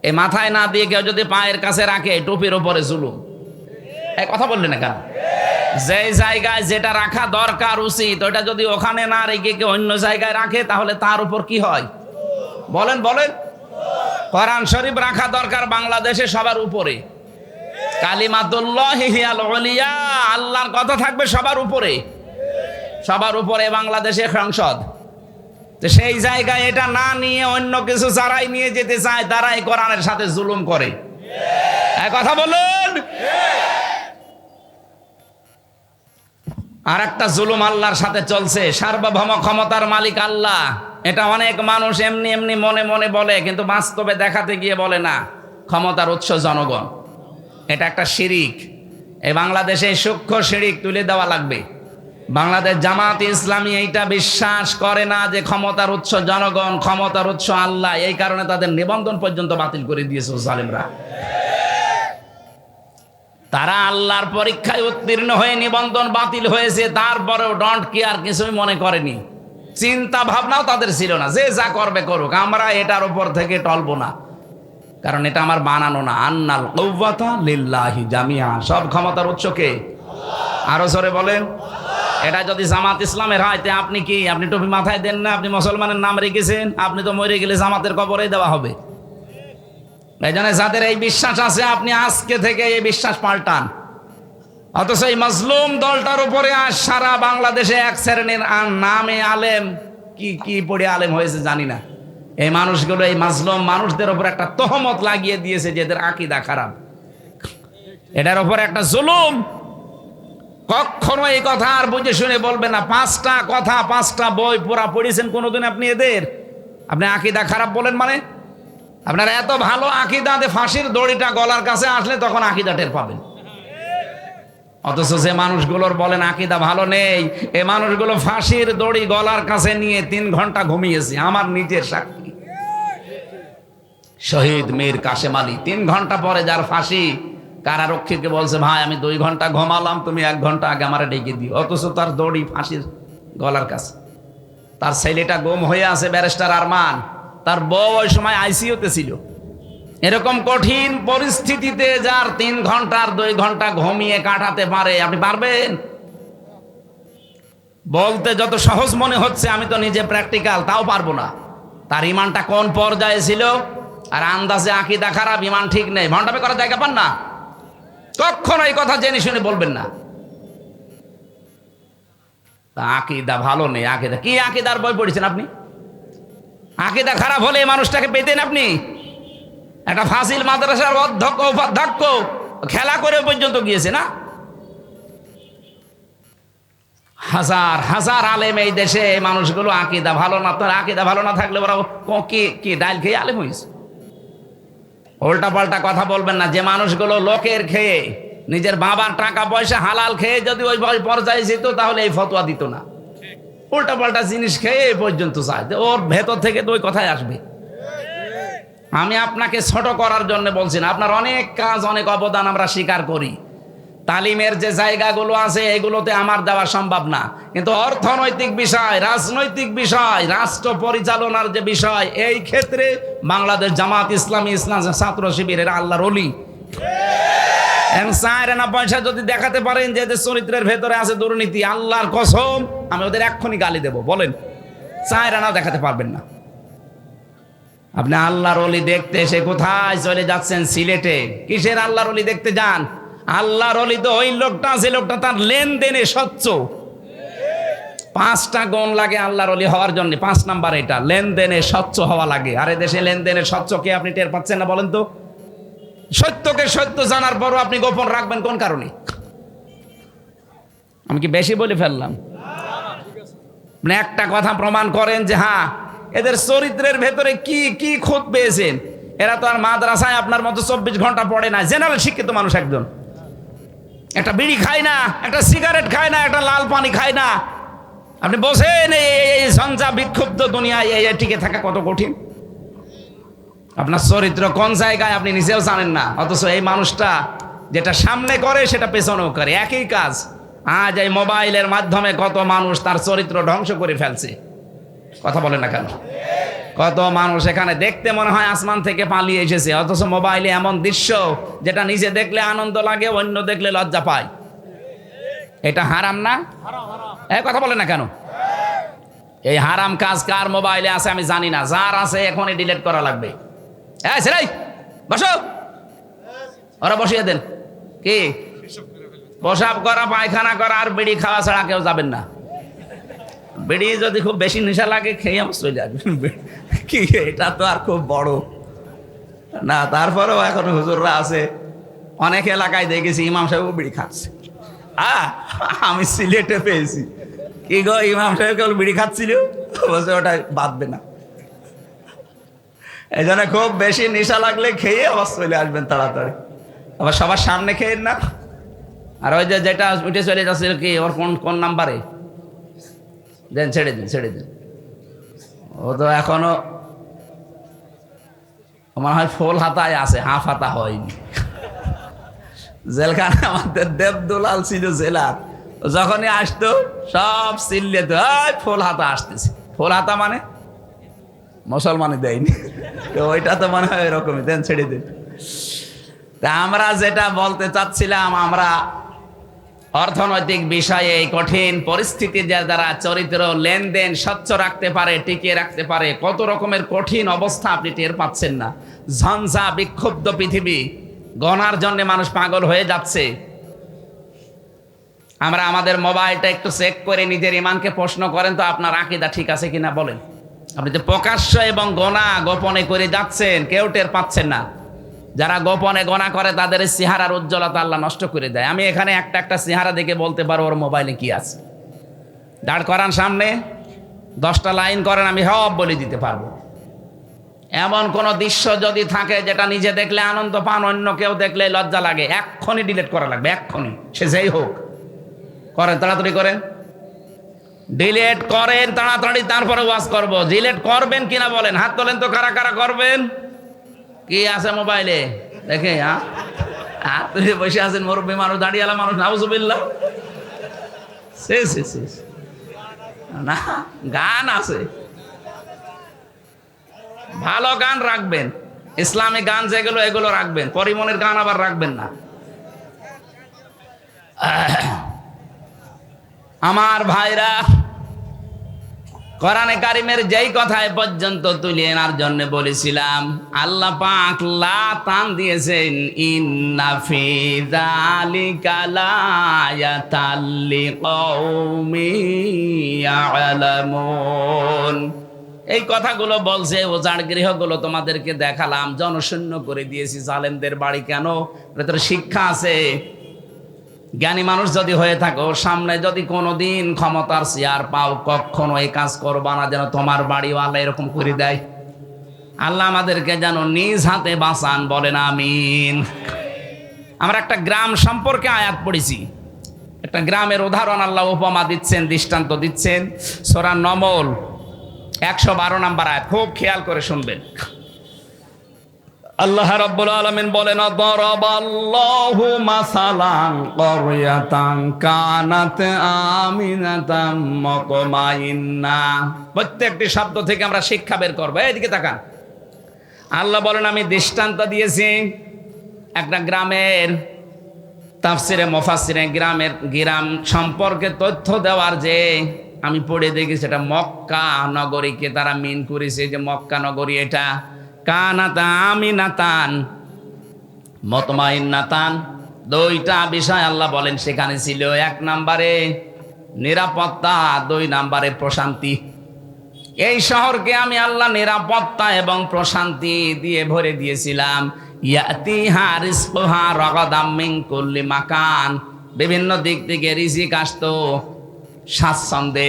এই মাথায় না দিয়ে কেউ যদি পায়ের কাছে রাখে, টুপির উপরে জুলুম। এই কথা বললেন না কেন? যে জায়গায় যেটা রাখা দরকার উচিত, ওইটা যদি ওখানে না রেখে কেউ অন্য জায়গায় রাখে, তাহলে তার উপর কি হয় বলেন বলেন? কোরআন শরীফ রাখা দরকার বাংলাদেশে সবার উপরে। কালিমাতুল্লাহি হিয়াল উলিয়া, আল্লাহর কথা থাকবে সবার উপরে, সবার উপরে বাংলাদেশে সংসদ। তো সেই জায়গায় এটা না নিয়ে অন্য কিছু যারাই নিয়ে যেতে চায়, তারাই কোরআনের সাথে জুলুম করে। এই কথা বলুন। আর একটা জুলুম আল্লাহর সাথে চলছে, সার্বভৌম ক্ষমতার মালিক আল্লাহ। এটা অনেক মানুষ এমনি এমনি মনে মনে বলে, কিন্তু বাস্তবে দেখাতে গিয়ে বলে না। ক্ষমতার উৎস জনগণ, এটা একটা শিরিক। এই বাংলাদেশে সূক্ষ্ম শিরিক তুলে দেওয়া লাগবে। বাংলাদেশ জামাত ইসলামী এইটা বিশ্বাস করে না যে ক্ষমতার উৎস জনগণ, ক্ষমতার উৎস আল্লাহ। এই কারণে তাদের নিবন্ধন পর্যন্ত বাতিল করে দিয়েছে জালেমরা। তারা আল্লাহর পরীক্ষায় উত্তীর্ণ হয়ে নিবন্ধন বাতিল হয়েছে, তারপরেও ডন্ট কেয়ার, কিছুই মনে করেনি। চিন্তা ভাবনাও তাদের ছিল না, যে যা করবে করুক, আমরা এটার উপর থেকে টলবো না, কারণ এটা আমার বানানো না। আন্নাল কুওয়াতা লিল্লাহি জামিআ, সব ক্ষমতার উৎস কে? আরো জোরে বলেন। এটা যদি জামাত ইসলামের হয়, তে আপনি কি, আপনি টুপি মাথায় দেন না, আপনি মুসলমানের নাম রেখেছেন, আপনি তো মরে গেলে জামাতের কবরে দেওয়া হবে। এই জন্য যাদের এই বিশ্বাস আছে, আপনি আজকে থেকে এই বিশ্বাস পাল্টান। অথচ এই মজলুম দলটার উপরে আজ সারা বাংলাদেশে এক শ্রেণীর নামে আলেম, কি কি পড়ে আলেম হয়েছে জানি না, এই মানুষগুলো এই মাজলুম মানুষদের উপর একটা তহমত লাগিয়ে দিয়েছে যে এদের আকীদা খারাপ। এটার উপর একটা জুলুম। কখনো এই কথা আর বুঝে শুনে বলবেন না। 5টা কথা 5টা বই পড়া পড়েছেন কোনোদিন আপনি এদের? আপনি আকীদা খারাপ বলেন মানে? আপনার এত ভালো আকীদা যে ফাঁসির দড়িটা গলার কাছে আসলে তখন আকীদা টের পাবেন। অথচ যে মানুষগুলোর বলেন আকীদা ভালো নেই, এই মানুষগুলো ফাঁসির দড়ি গলার কাছে নিয়ে 3 ঘন্টা ঘুমিয়েছে। আমার নিজের সাক্ষী শহীদ মীর কাশেম আলী 3 ঘন্টা পরে যার ফাঁসি, কারারক্ষীকে বলছে ভাই আমি 2 ঘন্টা ঘুমালাম, তুমি 1 ঘন্টা আগে আমার ডেকে দিও। অথচ তার দড়ি ফাঁসির গলার কাছে। তার ছেলেটা গুম হয়ে আছে, ব্যারিস্টার আরমান। তার বউ ওই সময় আইসিইউতে ছিল। এরকম কঠিন পরিস্থিতিতে যার 3 ঘন্টার 2 ঘন্টা ঘুমিয়ে কাটাতে পারে, আপনি পারবেন? বলতে যত সহজ মনে হচ্ছে, আমি তো নিজে প্র্যাকটিক্যাল, তাও পারবো না। তার ইমানটা কোন পর্যায়ে ছিল? আর আন্দাজে আকীদা খারাপ, ইমান ঠিক নেই, ভণ্ডামি করার জায়গা পান না। কখনো এই কথা জেনে শুনে বলবেন না আকীদা ভালো নেই। আকীদা কি? আকীদার বই পড়েছেন আপনি? আকীদা খারাপ হলে এই মানুষটাকে পেতেন আপনি? একটা ফাজিল মাদ্রাসার অধ্যক্ষ উপাধ্যক্ষ খেলা করে পর্যন্ত গিয়েছে না? হাজার হাজার আলেম এই দেশে, মানুষগুলো আকীদা ভালো না। তার আকীদা ভালো না থাকলে ওরা কি ডাইল খেয়ে আলেম হয়েছে? উল্টা পাল্টা কথা বলবেন না। যে মানুষগুলো লোকের খেয়ে, নিজের বাবার টাকা পয়সা হালাল খেয়ে যদি ওই পর্যায়ে যেত তাহলে এই ফতোয়া দিত না। উল্টা পাল্টা জিনিস খেয়ে এই পর্যন্ত চায়, ওর ভেতর থেকে তো ওই কথাই আসবে। আমি আপনাকে ছোট করার জন্য বলছি না, আপনার অনেক কাজ অনেক অবদান আমরা স্বীকার করি। তালিমের যে জায়গাগুলো আছে এগুলোতে আমার দেওয়া সম্ভব না, কিন্তু অর্থনৈতিক বিষয়, রাজনৈতিক বিষয়, রাষ্ট্র পরিচালনার যে বিষয়, এই ক্ষেত্রে বাংলাদেশ জামাত ইসলামী ইসলাম ছাত্র শিবিরের আল্লাহর ওলি। না পয়সা যদি দেখাতে পারেন যে এদের চরিত্রের ভেতরে আছে দুর্নীতি, আল্লাহর কসম আমি ওদের এক্ষুনি গালি দেব। বলেন, 4 আনা দেখাতে পারবেন না। আপনি আল্লাহর ওলি দেখতে এসে কোথায় চলে যাচ্ছেন? সিলেটে। কিসের আল্লাহর ওলি দেখতে যান? আল্লাহর ওলি তো ওই লোকটা, যে লোকটা তার লেনদেনে স্বচ্ছ। 5টা গুণ লাগে আল্লাহর ওলি হওয়ার জন্য। 5 নাম্বার এটা, লেনদেনে স্বচ্ছ হওয়া লাগে। আর দেশে লেনদেনে স্বচ্ছ কে আপনি টের পাচ্ছেন না? বলেন তো। সত্যকে সত্য জানার পরও আপনি গোপন রাখবেন কোন কারণে? আমি কি বেশি বলে ফেললাম? মানে একটা কথা প্রমাণ করেন যে হ্যাঁ এদের চরিত্রের ভেতরে কি কি খুঁত পেয়েছেন। এরা তো আর মাদ্রাসায় আপনার মতো 24 ঘন্টা পড়ে না। জেনারেল শিক্ষিত মানুষ, একজন একটা বিড়ি খায় না, একটা সিগারেট খায় না, একটা লাল পানি খায় না। আপনি বসেন এই ঝঞ্ঝা বিক্ষুব্ধ দুনিয়ায় এই টিকে থাকা কত কঠিন। আপনার চরিত্র কোন জায়গায় আপনি নিজেও জানেন না, অথচ এই মানুষটা যেটা সামনে করে সেটা পেছনেও করে, একই কাজ। আজ এই মোবাইলের মাধ্যমে কত মানুষ তার চরিত্র ধ্বংস করে ফেলছে। কথা বলে না কেন? কত মানুষ এখানে দেখতে মনে হয় আসমান থেকে পালিয়ে এসেছে, অথচ মোবাইলে এমন দৃশ্য যেটা নিজে দেখলে আনন্দ লাগে, অন্য দেখলে লজ্জা পায়। এটা হারাম না? এই কথা বলে না কেন? এই হারাম কাজ কার মোবাইলে আছে আমি জানি না, যার আছে এখনই ডিলিট করা লাগবে। এই ছেলে বসো, ওরা বসিয়ে দেন। কি প্রসাব করা, পায়খানা করা আর বিড়ি খাওয়া ছাড়া কেউ যাবেন না। বিড়ি যদি খুব বেশি নেশা লাগে খেয়ে আমার চলে আসবেন। কি এটা তো আর খুব বড় না। তারপরেও এখন হুজুররা আছে, অনেক এলাকায় দেখেছি ইমাম সাহেব বিড়ি খাচ্ছে। আমি সিলেটে পেয়েছি, কি গো ইমাম সাহেব কেবল বিড়ি খাচ্ছিল, বলছে ওটা বাঁধবে না। এই জন্য খুব বেশি নেশা লাগলে খেয়ে আবার চলে আসবেন তাড়াতাড়ি। আবার সবার সামনে খেয়েন না। আর ওই যে যেটা উঠে চলে যাচ্ছে কি, ওর কোন নাম্বারে দেন, ছেড়ে দিন। ও তো এখনো মনে হয় ফুল হাতায় আছে, হাফ হাতা হয়নি। জেলখানে আমাদের দেবদুলাল ছিল জেলার, যখনই আসতো সব চিল্লে তো ফুল হাতা আসতেছে। ফুল হাতা মানে মুসলমানে দেয়নি, তো ওইটা তো মনে হয় এরকমই। দেন, ছেড়ে দিন। তা আমরা যেটা বলতে চাচ্ছিলাম, আমরা অর্থনৈতিক বিষয়ে এই কঠিন পরিস্থিতি যারা চরিত্র লেনদেন স্বচ্ছ রাখতে পারে, টিকিয়ে রাখতে পারে, কত রকমের কঠিন অবস্থা আপনি টের পাচ্ছেন না। ঝঞ্ঝা বিক্ষুব্ধ পৃথিবী, গণার জন্য মানুষ পাগল হয়ে যাচ্ছে। আমরা আমাদের মোবাইলটা একটু চেক করে নিজের ইমানকে প্রশ্ন করেন তো, আপনার আকীদা ঠিক আছে কিনা বলেন। আপনি যে প্রকাশ্য এবং গোনা গোপনে করে যাচ্ছেন, কেউ টের পাচ্ছেন না। যারা গোপনে গোনা করে তাদের চেহারার উজ্জ্বলতা আল্লাহ নষ্ট করে দেয়। আমি এখানে একটা একটা চেহারা দেখে বলতে পারবো ওর মোবাইলে কি আছে। দাঁড় করান সামনে, 10টা লাইন করেন, আমি সব বলে দিতে পারবো। এমন কোন দৃশ্য যদি থাকে যেটা নিজে দেখলে আনন্দ পান, অন্য কেউ দেখলে লজ্জা লাগে, এক্ষুনি ডিলিট করা লাগবে, এক্ষুনি, সে যেই হোক। করেন, তাড়াতাড়ি করেন, ডিলিট করেন তাড়াতাড়ি, তারপরে ওয়াজ করব। ডিলিট করবেন কিনা বলেন, হাত তোলেন তো, কারা কারা করবেন। কি আছে মোবাইলে দেখে? হ্যাঁ, বসে আছেন মুরব্বী মানুষ, দাঁড়িয়ালা মানুষ, নাউজুবিল্লাহ। না, গান আছে, ভালো গান রাখবেন, ইসলামিক গান যেগুলো এগুলো রাখবেন, পরিমনের গান আবার রাখবেন না। আমার ভাইরা, কোরআনে কারিমের যেই কথা এ পর্যন্ত তুলে আনার জন্য বলেছিলাম, আল্লাহ পাক লা টান দিয়েছেন, ইন্না ফি যালিকা লায়াতাল লিকাউমিন ইয়ালামুন। এই কথাগুলো বলছে, ওজাড় গৃহগুলো তোমাদেরকে দেখালাম, জনশূন্য করে দিয়েছি। জালেমদের বাড়ি কেন? এটার শিক্ষা আছে। জ্ঞানী মানুষ যদি হয়ে থাকো, সামনে যদি কোনোদিন ক্ষমতার চেয়ার পাও, কখনো এই কাজ করবা না যেন তোমার বাড়িওয়ালা এরকম করে দেয়। আল্লাহ আমাদেরকে যেন নিজ হাতে বাঁচান, বলেন আমিন। আমরা একটা গ্রাম সম্পর্কে আয়াত পড়েছি, একটা গ্রামের উদাহরণ আল্লাহ উপমা দিচ্ছেন, দৃষ্টান্ত দিচ্ছেন। সূরা নমল 112 নম্বর আয়াত, খুব খেয়াল করে শুনবেন। আল্লাহ রাব্বুল আলামিন বলেন, দরাবাল্লাহু মাসালান ক্বরয়াতান কানাত আমিনাতাম মুতমাইন্না। প্রত্যেকটি শব্দ থেকে আমরা শিক্ষা বের করব। এইদিকে তাকান। আল্লাহ বলেন, আমি দৃষ্টান্ত দিয়েছি একটা গ্রামের। তাফসিরে মুফাসসিরে গ্রাম সম্পর্কে তথ্য দেওয়ার যে আমি পড়ে দেখি, সেটা মক্কা নগরীকে তারা মিন করেছে, যে মক্কা নগরী এটা কানাত আমিনাতান মুতমাইন্নাতান। দুইটা বিষয় আল্লাহ বলেন সেখানে ছিল। 1 নম্বরে নিরাপত্তা, 2 নম্বরে প্রশান্তি। এই শহরকে আমি আল্লাহ নিরাপত্তা এবং প্রশান্তি দিয়ে ভরে দিয়েছিলাম। ইয়াতিহা রিজকুহা রাগাদাম মিন কুল্লি মাকান, বিভিন্ন দিক থেকে রিজিক আসতো স্বাচ্ছন্দ্যে।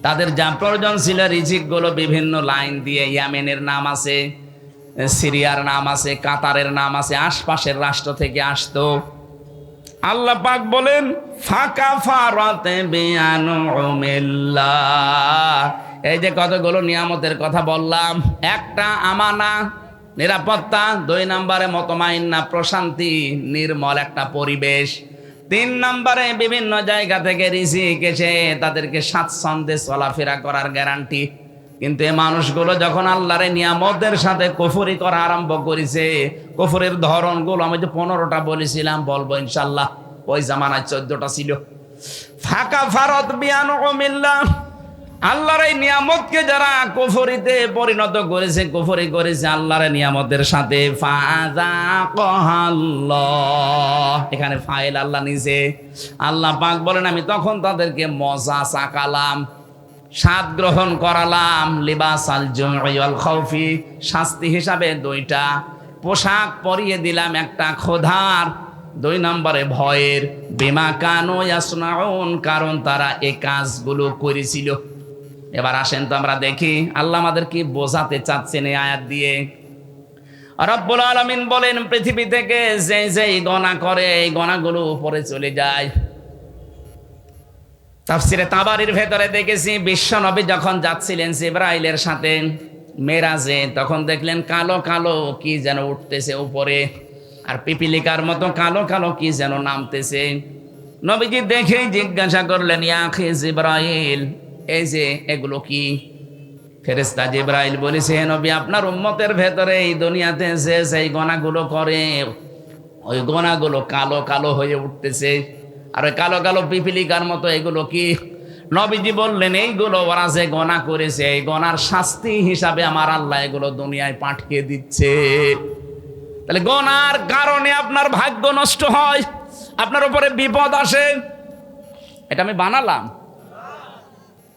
তাদের যা প্রয়োজন ছিল রিজিকগুলো বিভিন্ন লাইন দিয়ে, ইয়ামেনের নাম আছে, সিরিয়ার নাম আছে, কাতারের নাম আছে, আশপাশের রাষ্ট্র থেকে আসতো। আল্লাহ পাক বলেন, ফাকাফারাতে বিআনউমিল্লাহ। এই যে কতগুলো নিয়ামতের কথা বললাম, একটা আমানা নিরাপত্তা, 2 নম্বরে মুতমাইন্না প্রশান্তি, নির্মল একটা পরিবেশ, 3 নম্বরে বিভিন্ন জায়গা থেকে রিজিক এসে তাদেরকে স্বাচ্ছন্দ্যে চলাফেরা করার গ্যারান্টি। কিন্তু এই মানুষগুলো যখন আল্লাহর নিয়ামতের সাথে কুফরি করা আরম্ভ করেছে, কুফরের ধরনগুলো আমি যে 15টা বলেছিলাম, বলবো ইনশাআল্লাহ, ওই জামানায় 14টা ছিল। ফাকাফারাত বিআনউমিল্লাহ, আল্লাহর এই নিয়ামতকে যারা কুফরিতে পরিণত করেছে, কুফরি করেছে আল্লাহর নিয়ামতের সাথে, ফাযাকাল্লাহ, এখানে ফাইল আল্লাহ নিজে। আল্লাহ পাক বলেন, আমি তখন তাদেরকে মজা চাকালাম, স্বাদ গ্রহণ করালাম, লিবাসাল জুই ওয়াল খাউফি, শাস্তি হিসাবে 2টা পোশাক পরিয়ে দিলাম, একটা ক্ষুধার, 2 নম্বরে ভয়ের, বিমা কানু ইয়াসনাউন, কারণ তারা এই কাজগুলো করেছিল। এবার আসেন তো আমরা দেখি আল্লাহ আমাদের কি বোঝাতে চাচ্ছেন এই আয়াত দিয়ে। রব্বুল আলামিন বলেন, পৃথিবী থেকে যে গণা করে এই গণাগুলো উপরে চলে যায়। তাফসিরে তাবারির ভেতরে দেখেছি, বিশ্ব নবী যখন যাচ্ছিলেন জিবরাইলের সাথে মেরাজে, তখন দেখলেন কালো কালো কি যেন উঠতেছে উপরে, আর পিপিলিকার মতো কালো কালো কি যেন নামতেছে। নবীজি দেখেই জিজ্ঞাসা করলেন, ইয়া আখি জিবরাইল, এই যে এগুলো কি? ফেরেশতা জিবরাইল বলেছে, হে নবী, আপনার উম্মতের ভেতরে এই দুনিয়াতে যে সেই গণাগুলো করে, ওই গণাগুলো কালো কালো হয়ে উঠতেছে, আর ওই কালো কালো পিপিলিকার মতো এগুলো কি? নবীজি বললেন, এইগুলো ওরা যে গণা করেছে, এই গণার শাস্তি হিসাবে আমার আল্লাহ এগুলো দুনিয়ায় পাঠিয়ে দিচ্ছে। তাহলে গণার কারণে আপনার ভাগ্য নষ্ট হয়, আপনার উপরে বিপদ আসে, এটা আমি বানালাম?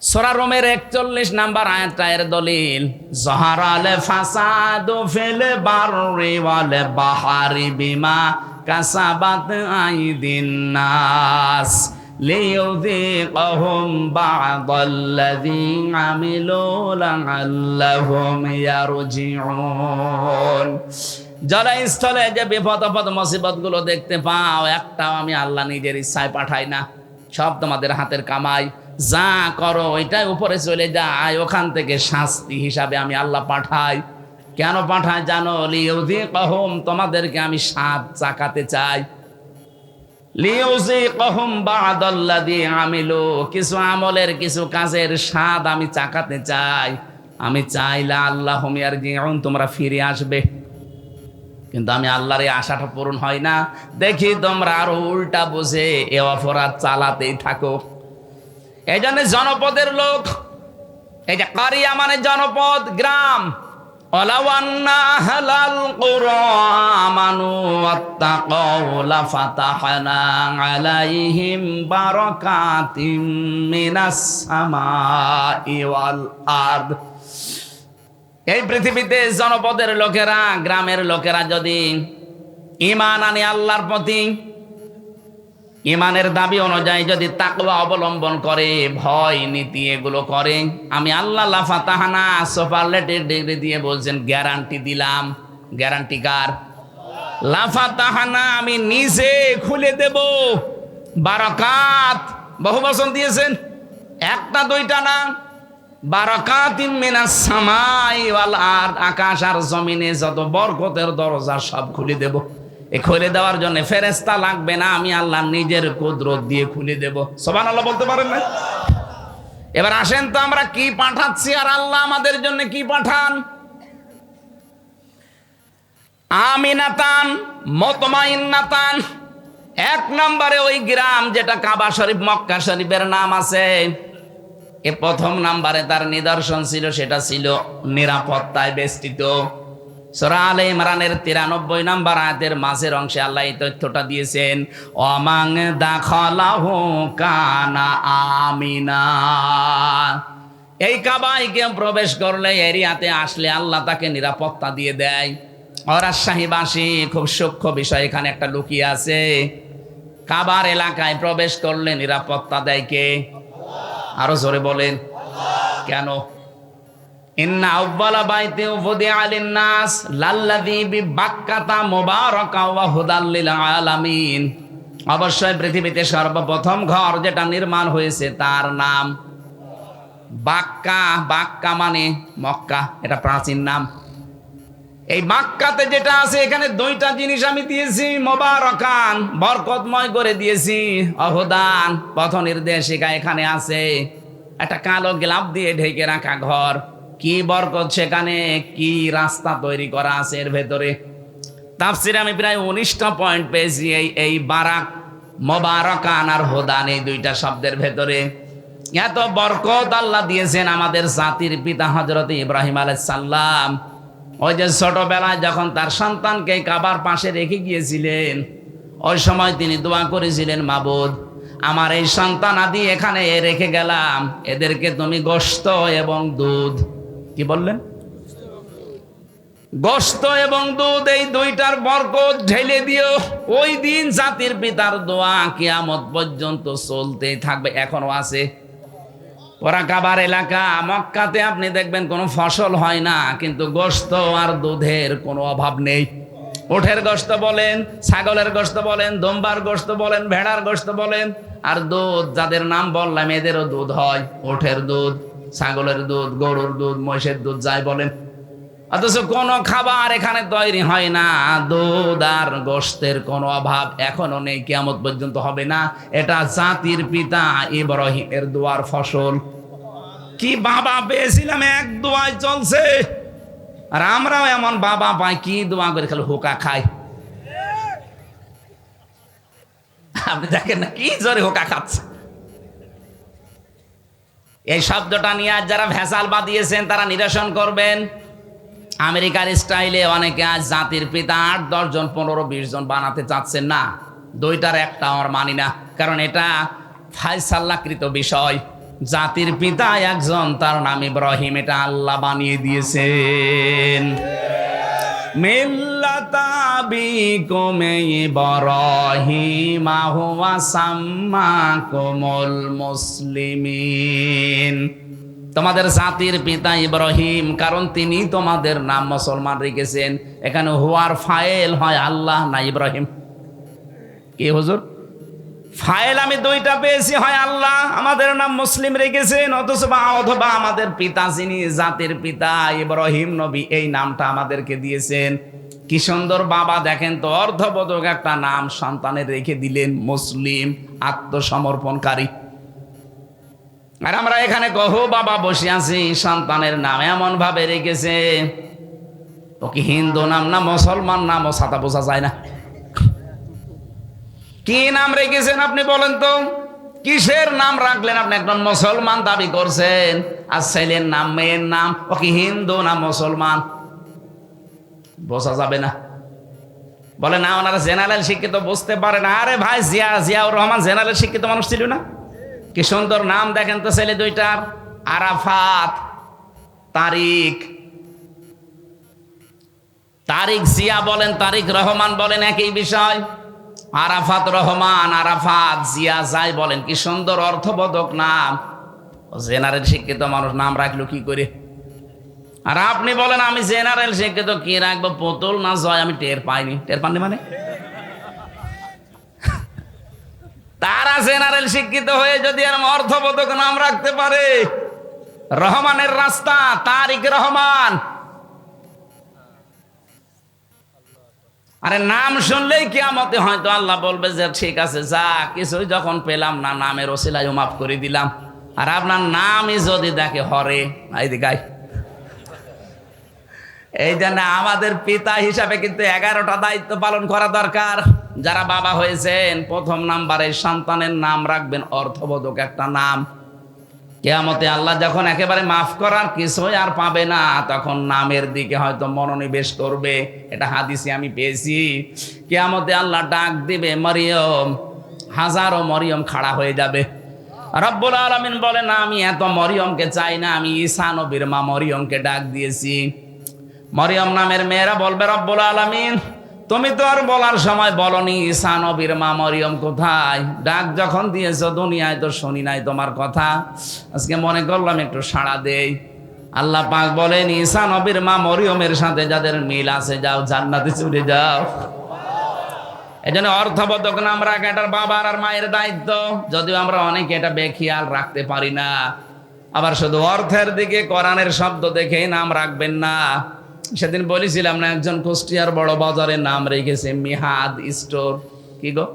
সূরা রোমের 41 নাম্বার আয়াতটা এর দলিল, যাহারাল ফাসাদু ফিল বাররি ওয়াল বাহরি বিমা কাসাবাত আইদিন নাস লিইউযীকাহুম বা'দাল্লাযী আমিলু লা'আল্লাহুম ইয়ারজিউন। জলস্থলে যে বিপদ আপদ মুসিবত গুলো দেখতে পাও, একটাও আমি আল্লাহ নিজের ইচ্ছায় পাঠাই না, সব তোমাদের হাতের কামাই। যা করো ওইটাই উপরে চলে যায়, ওখান থেকে শাস্তি হিসাবে আমি আল্লাহ পাঠাই। কেন পাঠাই জানো? লিইউযীকাহুম, তোমাদেরকে আমি স্বাদ চাকাতে চাই। লিইউযীকাহুম বা'দাল্লাযী আমিলু, কিছু আমলের কিছু কাজের স্বাদ আমি চাকাতে চাই। আমি চাই লা'আল্লাহুম ইয়ারজিউন, তোমরা ফিরে আসবে। কিন্তু আমি আল্লাহর এই আশাটা পূরণ হয় না দেখি তোমরা আরো উল্টা বুঝে এ অপরাধ চালাতেই থাকো। এই জন্য জনপদের লোক, এই যে কারিয়া মানে জনপদ, গ্রাম। ওয়ালাউ আন্না আহলাল কুরা আমানু ওয়াত্তাকাউ লাফাতাহনা আলাইহিম বারাকাতিম মিনাস সামাই ওয়াল আরদ। এই পৃথিবীতে জনপদের লোকেরা, গ্রামের লোকেরা যদি ঈমান আনে আল্লাহর প্রতি, ঈমানের দাবি অনুযায়ী যদি তাকওয়া অবলম্বন করে, ভয় নীতি এগুলো করে, আমি আল্লাহ লাফাতাহানা সুপারলেটিভ ডিগ্রি দিয়ে বলছেন, গ্যারান্টি দিলাম। গ্যারান্টি কার? লাফাতাহানা, আমি নিজে খুলে দেব বারাকাত। বহু বচন দিয়েছেন, একটা দুইটা না, বারাকাতিম মিনাস সামাই ওয়াল আরদ, আকাশ আর জমিনে যত বরকতের দরজা সব খুলে দেব। এই খুলে দেওয়ার জন্য ফেরেশতা লাগবে না, আমি আল্লাহ নিজের কুদরত দিয়ে খুলে দেব। সুবহানাল্লাহ বলতে পারেন না? এবার আসেন তো আমরা কি পাঠাচ্ছি আর আল্লাহ আমাদের জন্য কি পাঠান। আমিনাতান মুতমাইন্নাতান, এক নম্বরে ওই গ্রাম যেটা কাবা শরীফ মক্কা শরীফের নাম আছে, এ প্রথম নাম্বারে তার নিদর্শন ছিল, সেটা ছিল নিরাপত্তায় বেষ্টিত। সূরা আলে ইমরানের 93 নাম্বার আয়াতের মাঝের অংশে আল্লাহ এই তথ্যটা দিয়েছেন, ওয়ামান দাখালাহু কানা আমিনা। এই কাবায় কেউ প্রবেশ করলে, এরিয়াতে আসলে আল্লাহ তাকে নিরাপত্তা দিয়ে দেয়। রাজশাহীবাসী, খুব সূক্ষ্ম বিষয় এখানে একটা লুকিয়ে আছে। কাবার এলাকায় প্রবেশ করলে নিরাপত্তা দেয় কে? আরো জোরে বলেন কেন? ইন্না আউওয়ালা বাইতি উফিয়া লিন-নাস লাল্লাযী বিবাক্কাতা মুবারাকা ওয়া হুদাল লিল আলামিন। অবশ্যই পৃথিবীতে সর্বপ্রথম ঘর যেটা নির্মাণ হয়েছে তার নাম বাক্কা। বাক্কা মানে মক্কা, এটা প্রাচীন নাম। এই বাক্কাতে যেটা আছে, এখানে দুইটা জিনিস আমি দিয়েছি, মুবারাকান, বরকতময় করে দিয়েছি, অহুদান, পথ নির্দেশিকা এখানে আছে। একটা কালো গ্লাভ দিয়ে ঢেকে রাখা ঘর, কি বরকত সেখানে, কি রাস্তা তৈরি করা আছে এর ভেতরে। তাফসিরে আমি প্রায় 19টা পয়েন্ট পেয়েছি এই বারাক, মুবারাকান আর হুদান, এই দুইটা শব্দের ভেতরে। এত বরকত আল্লাহ দিয়েছেন আমাদের জাতির পিতা হযরত ইব্রাহিম আলাইহিস সালাম। ওই যে ছোটবেলায় যখন তার সন্তানকে কাবার পাশে রেখে গিয়েছিলেন, ওই সময় তিনি দোয়া করেছিলেন, মাবুদ আমার এই সন্তান আদি এখানে রেখে গেলাম, এদেরকে তুমি গোশত এবং দুধ, কি বললেন? গোশত এবং দুধ, এই দুইটার বরকত ঢেলে দিও। ওই দিন জাতির পিতার দোয়া কিয়ামত পর্যন্ত চলতেই থাকবে, এখনো আছে। ওরা কাবার এলাকা, মক্কাতে আপনি দেখবেন কোনো ফসল হয় না, কিন্তু গোশত আর দুধের কোনো অভাব নেই। উটের গোশত বলেন, ছাগলের গোশত বলেন, দুম্বার গোশত বলেন, ভেড়ার গোশত বলেন, আর দুধ যাদের নাম বললাম এদেরও দুধ হয়। উটের দুধ, ছাগলের দুধ, গরুর দুধ, মহিষের দুধ, যাই বলেন। অথচ কোনো খাবার এখানে তৈরি হয় না, দুধ আর গোশতের কোনো অভাব এখনো নেই, কিয়ামত পর্যন্ত হবে না। এটা জাতির পিতা ইব্রাহিমের দোয়ার ফসল। কি বাবা পেয়েছিলাম, এক দোয়ায় চলছে। আর আমরাও এমন বাবা পাই, কি দোয়া করে খালি হুকা খাই। আপনি দেখেন না কি জোরে হুকা খাচ্ছে। এই শব্দটা নিয়ে আজ যারা ভেজাল বাদিয়েছেন তারা নিরসন করবেন। আমেরিকার স্টাইলে অনেকে আজ জাতির পিতা 8, 10 জন, 15, 20 জন বানাতে চাচ্ছেন না। দুইটার একটা আমার মানি না, কারণ এটা ফায়সাল্লাকৃত বিষয়। জাতির পিতা একজন, তার নাম ইব্রাহিম, এটা আল্লাহ বানিয়ে দিয়েছেন। মিল্লাতা আবিকুম ইব্রাহিম হুয়া সাম্মাকুমুল মুসলিমিন। তোমাদের জাতির পিতা ইব্রাহিম, কারণ তিনি তোমাদের নাম মুসলমান রেখেছেন। এখানে হুয়ার ফাইল হয় আল্লাহ না ইব্রাহিম? কি হুজুর, ফাইল আমি দুইটা পেয়েছি, হয় আল্লাহ আমাদের নাম মুসলিম রেখেছেন, অথবা আমাদের পিতা যিনি জাতির পিতা ইব্রাহিম নবী, এই নামটা আমাদেরকে দিয়েছেন। কি সুন্দর বাবা, দেখেন তো, অর্ধবোধক একটা নাম সন্তানের রেখে দিলেন, মুসলিম, আত্মসমর্পণকারী। আর আমরা এখানে কহো বাবা বসে আছি, সন্তানের নাম এমন ভাবে রেখেছে, ও কি হিন্দু নাম না মুসলমান নাম, ও ছাতা বোঝা যায় না। কি নাম রেখেছেন আপনি বলেন তো? কিসের নাম রাখলেন আপনি? একজন মুসলমান দাবি করছেন, আর ছেলের নাম মেয়ের নাম, ও কি হিন্দু না মুসলমান? বোঝা যাবে না। বলে না ওনারা জেনারেল শিক্ষিত, বুঝতে পারে না। আরে ভাই, জিয়াউর রহমান জেনারেল শিক্ষিত মানুষ ছিল না? কি সুন্দর নাম দেখেন তো ছেলে দুইটার, আরাফাত, তারিক। তারিক জিয়া বলেন, তারিক রহমান বলেন, একই বিষয়। আরাফাত রহমান, আরাফাত জিয়া যাই বলেন, কি সুন্দর অর্থবোধক নাম। জেনারেল শিক্ষিত মানুষ নাম রাখলো কি করে? আর আপনি বলেন আমি জেনারেল শিক্ষিত, কি রাখবো, পুতুল না জয়? আমি টের পাইনি। টের পাননি মানে? তারা জেনারেল শিক্ষিত হয়ে যদি এরকম অর্থবোধক নাম রাখতে পারে, রহমানের রাস্তা, তারিক রহমান। আরে নাম শুনলেই কিয়ামতে হয়তো আল্লাহ বলবে যে ঠিক আছে, যা কিছুই যখন পেলাম না, নামের ওসিলায় মাফ করে দিলাম। আর আপনার নামই যদি দেখে হরে, এই এই জন্য আমাদের পিতা হিসাবে কিন্তু 11টা দায়িত্ব পালন করা দরকার। যারা বাবা হয়েছেন, প্রথম নাম্বারে সন্তানের নাম রাখবেন অর্থবোধক একটা নাম। কিয়ামতে আল্লাহ যখন একেবারে মাফ করার কিছুই আর পাবে না, তখন নামের দিকে হয়তো মনোনিবেশ করবে। এটা হাদিসে আমি পেয়েছি। কিয়ামতে আল্লাহ ডাক দিবে মরিয়ম, হাজারো মরিয়ম খাড়া হয়ে যাবে। রব্বুল আলামিন বলেন, আমি এত মরিয়মকে চাই না, আমি ঈসা নবীর মা মরিয়মকে ডাক দিয়েছি। মরিয়ম নামের মেয়েরা বলবে, রব্বুল আলামিন তুমি তো আর বলার সময় বলনি ঈসা নবীর মা মরিয়ম কোথায়? ডাক যখন দিয়েছো দুনিয়ায় তো শুনি নাই তোমার কথা, আজকে মনে করলাম একটু সাড়া দেই। আল্লাহ পাক বলেন, ঈসা নবীর মা মরিয়মের সাথে যাদের মিল আছে, যাও জান্নাতে চলে যাও। এজন্য অর্থবোধক নাম রাখা এটার বাবার আর মায়ের দায়িত্ব। যদিও আমরা অনেকে এটা বেখেয়াল রাখতে পারি না। আবার শুধু অর্থের দিকে কোরআনের শব্দ দেখেই নাম রাখবেন না। সেদিন বলেছিলাম না, একজন কুষ্টিয়ার বড় বাজারের নাম রেখেছে মিহাদ স্টোর। কি গো,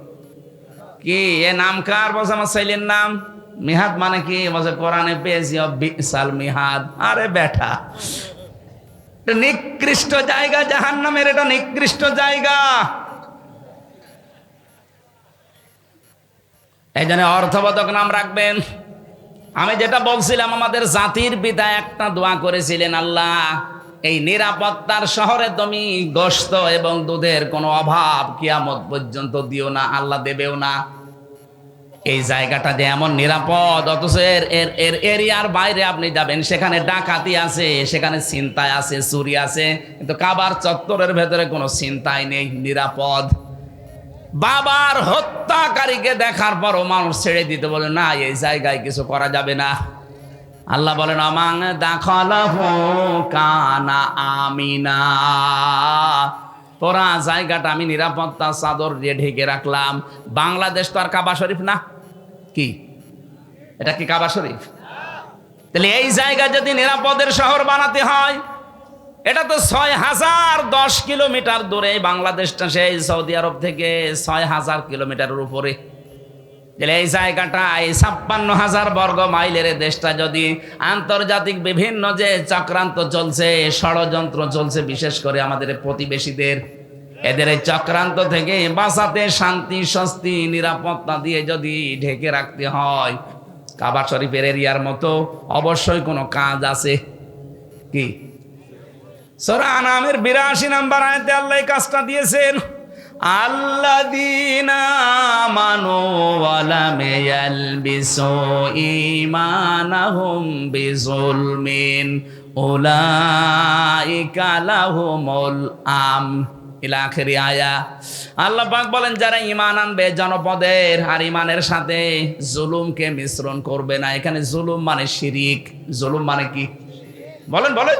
কি এ নাম কার? বলছে আমার ছেলের নাম। মিহাদ মানে কি? বলছে কোরআনে পেয়েছি বিসাল মিহাদ। আরে বেটা, এটা নিকৃষ্ট জায়গা, জাহান্নামের এটা নিকৃষ্ট জায়গা। এই জন্য অর্থবোধক নাম রাখবেন। আমি যেটা বলছিলাম, আমাদের জাতির পিতা একটা দোয়া করেছিলেন, আল্লাহ এই নিরাপত্তার শহরে তুমি গোশত এবং দুধের কোনো অভাব কিয়ামত পর্যন্ত দিও না। আল্লাহ দেবেও না। এই জায়গাটা যে এমন নিরাপদ, অথচ এর এরিয়ার বাইরে আপনি যাবেন, সেখানে ডাকাতি আছে, সেখানে ছিনতাই আছে, চুরি আছে, কিন্তু কাবার চত্বরের ভেতরে কোনো ছিনতাই নেই, নিরাপদ। বাবার হত্যাকারীকে দেখার পরও মানুষ ছেড়ে দিতে বলে না, এই জায়গায় কিছু করা যাবে না। আল্লাহ বলেন, আমাং দাখালাহু কানা আমিনা, পুরা জায়গাটা আমি নিরাপত্তা চাদর দিয়ে ঢেকে রাখলাম। বাংলাদেশ তো আর কাবা শরীফ না, কি এটা কি কাবা শরীফ? তাহলে এই জায়গা যদি নিরাপদের শহর বানাতে হয়, এটা তো 6010 কিলোমিটার দূরে বাংলাদেশটা, সেই সৌদি আরব থেকে 6000 কিলোমিটারের উপরে। এই জায়গাটা, এই 56,000 বর্গ মাইলের দেশটা যদি আন্তর্জাতিক বিভিন্ন যে চক্রান্ত চলছে, ষড়যন্ত্র চলছে, বিশেষ করে আমাদের প্রতিবেশীদের, এদের এই চক্রান্ত থেকে বাঁচাতে শান্তি, স্বস্তি, নিরাপত্তা দিয়ে যদি ঢেকে রাখতে হয়, কাবা শরীফের এরিয়ার মতো অবশ্যই কোনো কাজ আছে। কি? সূরা আনামের 82 নম্বর আয়াতে আল্লাহ কাজটা দিয়েছেন। আল্লাযীনা আমানু ওয়া লাম ইয়ালবিসু ঈমানাহুম বিযুলমিন উলাইকা লাহুমুল ইলা আখিরি আয়া। আল্লাহ পাক বলেন যারা ঈমান আনবে জনপদের আর ঈমানের সাথে জুলুমকে মিশ্রণ করবে না। এখানে জুলুম মানে শিরিক। জুলুম মানে কি বলেন বলেন?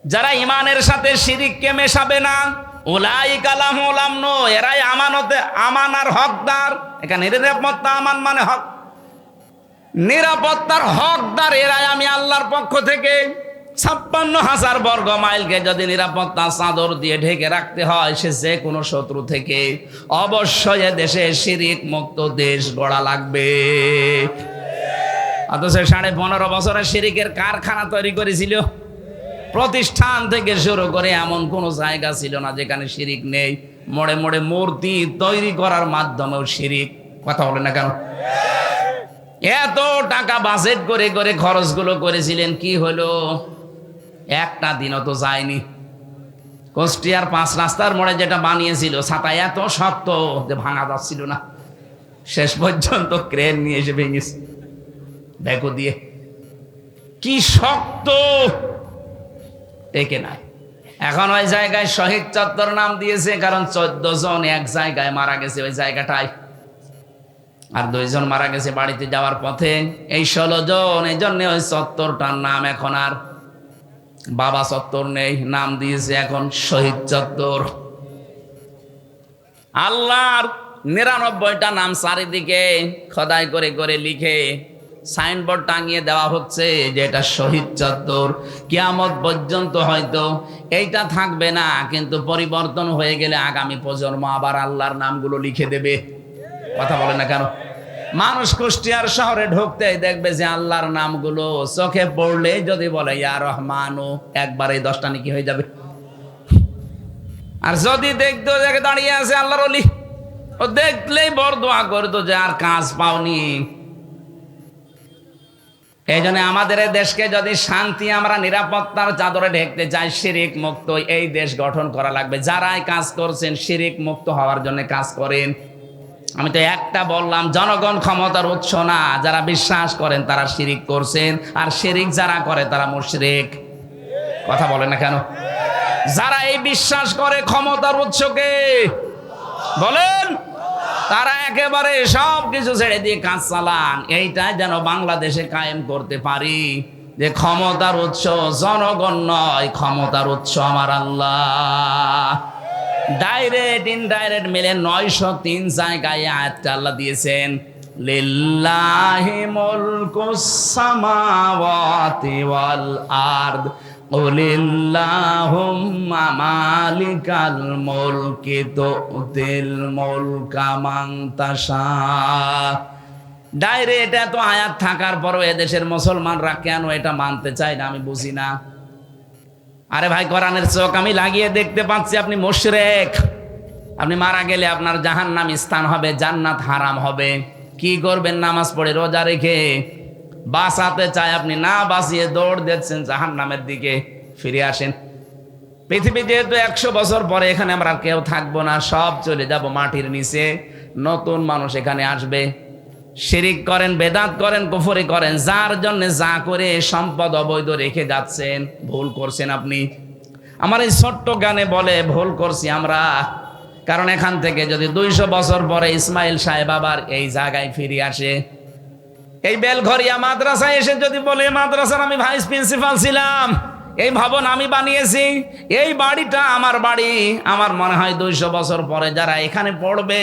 যারা ঈমানের সাথে শিরিককে মেশাবে না, উলাইকা লাহুমুল আমন, এরাই আমানতে আমানার হকদার। এখানে নিরাপত্তা, আমান মানে হক, নিরাপত্তার হকদার এরাই আমি আল্লাহর পক্ষ থেকে। 56,000 বর্গ মাইলকে যদি নিরাপত্তা চাদর দিয়ে ঢেকে রাখতে হয় সে যে কোনো শত্রু থেকে, অবশ্যই দেশে শিরিক মুক্ত দেশ গড়া লাগবে। অথচ 15.5 বছরে শিরিকের কারখানা তৈরি করেছিল। প্রতিষ্ঠান থেকে শুরু করে এমন কোনো জায়গা ছিল না যেখানে শিরিক নেই। মোড়ে মোড়ে মূর্তি তৈরি করার মাধ্যমেও শিরিক। কথা বলে না কেন? এত টাকা বাজেট করে করে খরচগুলো করেছিলেন, কি হলো? একটা দিনও তো যায়নি। কুষ্টিয়ার 5 রাস্তার মোড়ে যেটা বানিয়েছিল ছাতা এত শক্ত যে ভাঙা যাচ্ছিল না, শেষ পর্যন্ত ক্রেন নিয়ে এসে ভেঙেছে ব্যাকো দিয়ে। কি শক্ত, টেকে নাই। এখন ওই জায়গায় শহীদ চত্বর নাম দিয়েছে, কারণ 14 জন এক জায়গায় মারা গেছে ওই জায়গাটায়, আর 2 জন মারা গেছে বাড়িতে যাওয়ার পথে। এই 16 জন, এই জন্য ওই চত্বরটার নাম এখন আর বাবা চত্বর নেই, নাম দিয়েছে এখন শহীদ চত্বর। আল্লাহর 99টা নাম চারিদিকে খোদাই করে করে লিখে সাইনবোর্ড টাঙিয়ে দেওয়া হচ্ছে যে এটা শহীদ চত্বর। কিয়ামত পর্যন্ত হয়তো এইটা থাকবে না, কিন্তু পরিবর্তন হয়ে গেলে আগামী প্রজন্ম আবার আল্লাহর নামগুলো লিখে দেবে। কথা বলে না কেন? মানুষ কুষ্টিয়ার শহরে ঢুকতেই দেখবে যে আল্লাহর নামগুলো চোখে পড়লে যদি বলে ইয়া রহমানু, একবার এই 10টা নাকি হয়ে যাবে। আর যদি দেখতো যে দাঁড়িয়ে আছে আল্লাহর ওলি, ও দেখলেই বড় দোয়া করতো যে আর কাজ পাওনি। এই জন্য আমাদের এই দেশকে যদি শান্তি, আমরা নিরাপত্তার চাদরে ঢেকতে চাই, শিরিক মুক্ত এই দেশ গঠন করা লাগবে। যারাই কাজ করছেন শিরিক মুক্ত হওয়ার জন্য কাজ করেন। আমি তো একটা বললাম, জনগণ ক্ষমতার উৎস না। যারা বিশ্বাস করেন তারা শিরিক করছেন, আর শিরিক যারা করে তারা মুশরিক। কথা বলে না কেন? যারা এই বিশ্বাস করে ক্ষমতার উৎসকে বলেন, তারা একেবারে সব কিছু ছেড়ে দিয়ে কাজ চালান। এইটা যেন বাংলাদেশে কায়েম করতে পারি যে ক্ষমতার উৎস জনগণ নয়, ক্ষমতার উৎস আমার আল্লাহ। ডাইরেক্ট ইনডাইরেক্ট মিলে 903 জায়গায় আয়াতটা আল্লাহ দিয়েছেন, লিল্লাহি মুলকুস সামাওয়াতি ওয়াল আরদ কুলিল্লাহুম্মা মালিকাল মুলকি তুতিল মুলকা মান তাশা। ডাইরেক্ট এত আয়াত থাকার পরও এদেশের মুসলমানরা কেন এটা মানতে চায় না আমি বুঝি না। আরে ভাই, কোরআনের চোখ আমি লাগিয়ে দেখতে পাচ্ছি আপনি মুশরিক। আপনি মারা গেলে আপনার জাহান্নামী স্থান হবে, জান্নাত হারাম হবে। কি করবেন? নামাজ পড়ে রোজা রেখে বাঁচাতে চায়, আপনি না বাঁচিয়ে দৌড় দিচ্ছেন জাহান্নামের দিকে। ফিরে আসেন। পৃথিবী যেহেতু 100 বছর পরে এখানে আমরা কেউ থাকবো না, সব চলে যাব মাটির নিচে। নতুন মানুষ এখানে আসবে। শিরিক করেন, বেদাত করেন, কুফরি করেন, যার জন্য যা করে সম্পদ অবৈধ রেখে যাচ্ছেন, ভুল করছেন আপনি। আমার এই ছোট্ট গানে বলে ভুল করছি আমরা, কারণ এখান থেকে যদি 200 বছর পরে ইসমাইল সাহেব আবার এই জায়গায় ফিরে আসে, এই বেলঘরিয়া মাদ্রাসায় এসে যদি বলে মাদ্রাসার আমি ভাইস প্রিন্সিপাল ছিলাম, এই ভবন আমি বানিয়েছি, এই বাড়িটা আমার বাড়ি, আমার মনে হয় 200 বছর পরে যারা এখানে পড়বে,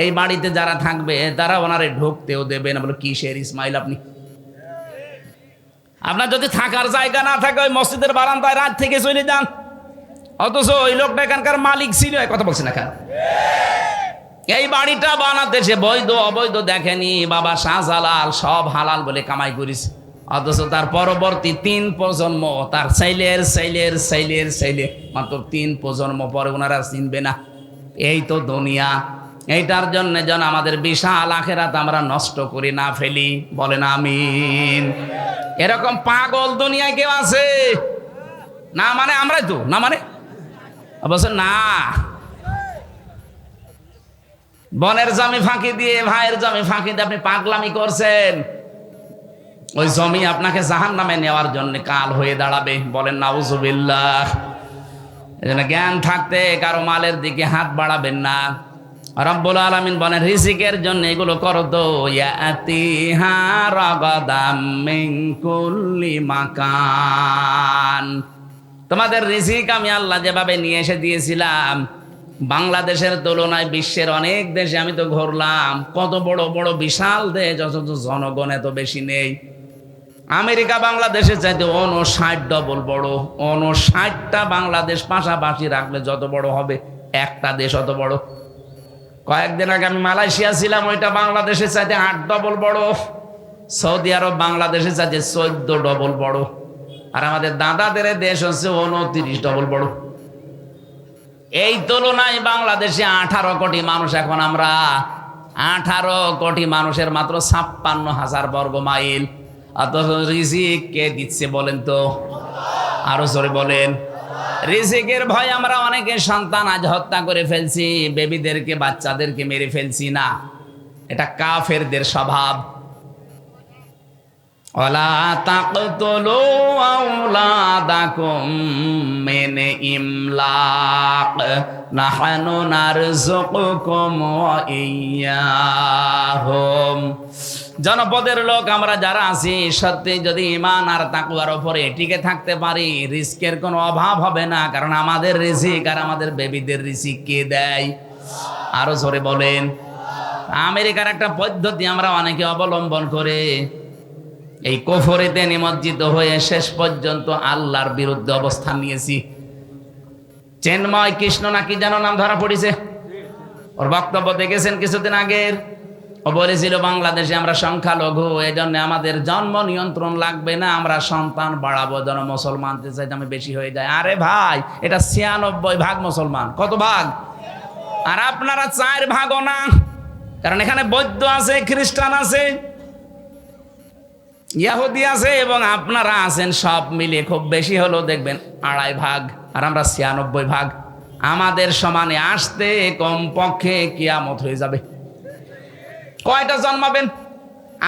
এই বাড়িতে যারা থাকবে, তারা ওনারে ঢুকতেও দেবে না। বলে কিসের ইসমাইল আপনি? আপনার যদি থাকার জায়গা না থাকে ওই মসজিদের বারান্দায় রাত থেকে চলে যান। অথচ ওই লোকটা এখানকার মালিক ছিল। কথা বলছি না কেন? এই বাড়িটা বানাতে সে বৈধ অবৈধ দেখেনি। বাবা শাহজালাল সব হালাল বলে কামাই করিস, অথচ তার পরবর্তী 3 প্রজন্ম, তার ছেলের ছেলের ছেলের ছেলে, মাত্র 3 প্রজন্ম পরে ওনারা চিনবে না। এই তো দুনিয়া। এইটার জন্য যেন আমাদের বিশাল আখেরাত আমরা নষ্ট করে না ফেলি। বলেন আমিন। এরকম পাগল দুনিয়ায় কেউ আছে না? মানে আমরাই তো না, মানে অবশ্য না। বনের জমি ফাঁকি দিয়ে, ভাইয়ের জমি ফাঁকি দিয়ে আপনি পাগলামি করছেন। ওই জমি আপনাকে জাহান্নামে নেওয়ার জন্য কাল হয়ে দাঁড়াবে। বলেন নাউজুবিল্লাহ। এজন্য জ্ঞান থাকতে কারো মালের দিকে হাত বাড়াবেন না। রব্বুল আলামিন বলেন রিজিকের জন্য এগুলো করো তো, ইয়াতিহা রাগাদাম মিন কুল্লি মাকান। তোমাদের রিজিক আমি আল্লাহ যেভাবে নিয়ে এসে দিয়েছিলাম, বাংলাদেশের তুলনায় বিশ্বের অনেক দেশে আমি তো ঘুরলাম, কত বড় বড় বিশাল দেশ, অথচ জনগণ এত বেশি নেই। আমেরিকা বাংলাদেশের চাইতে 59 ডবল বড়। 59টা বাংলাদেশ পাশাপাশি রাখলে যত বড় হবে একটা দেশ অত বড়। কয়েকদিন আগে আমি মালয়েশিয়া ছিলাম, ওইটা বাংলাদেশের চাইতে 8 ডবল বড়। সৌদি আরব বাংলাদেশের চাইতে 14 ডবল বড়। আর আমাদের দাদাদের দেশ হচ্ছে 29 ডবল বড়। এই তুলনায় বাংলাদেশে 18 কোটি মানুষ। এখন আমরা 18 কোটি মানুষের মাত্র 56,000 বর্গ মাইল। অথচ রিজিক কে দিচ্ছে বলেন তো? আরো জোরে বলেন। রিজিকের ভয় আমরা অনেকে সন্তান আজ হত্যা করে ফেলছি, বেবিদেরকে, বাচ্চাদেরকে মেরে ফেলছি না, এটা কাফেরদের স্বভাব। ওয়ালা তাকতুলু আওলাদাকুম মিন ইমলাক নাহনু নারযুকুকুম ওয়া ইয়্যাহুম। জনপদের লোক আমরা যারা আছি, সত্যি যদি ঈমান আর তাকওয়ার উপরে টিকে থাকতে পারি, রিজিকের কোনো অভাব হবে না। কারণ আমাদের রিজিক আর আমাদের বেবিদের রিজিক কে দেয়? আরো জোরে বলেন। আমেরিকার একটা পদ্ধতি আমরা অনেকে অবলম্বন করে এই কুফরিতে নিমজ্জিত হয়ে শেষ পর্যন্ত আল্লাহর বিরুদ্ধে অবস্থান নিয়েছি। চিন্ময় কৃষ্ণ নাকি যেন নাম ধরা পড়েছে, ওর বক্তব্য দেখেছেন কিছুদিন আগের। ও বলেছিল বাংলাদেশে আমরা সংখ্যালঘু, এই জন্য আমাদের জন্ম নিয়ন্ত্রণ লাগবে না, আমরা সন্তান বাড়াবো যেন মুসলমানদের চাইতে আমি বেশি হয়ে যায়। আরে ভাই, এটা 96% মুসলমান। কত ভাগ? আর আপনারা 4 ভাগও না, কারণ এখানে বৌদ্ধ আছে, খ্রিস্টান আছে, ইহুদি আছে এবং আপনারা আছেন, সব মিলিয়ে খুব বেশি হলেও দেখবেন 2.5 ভাগ, আর আমরা 96 ভাগ। আমাদের সমানে আসতে কমপক্ষে কিয়ামত হয়ে যাবে। কয়টা জন্মাবেন?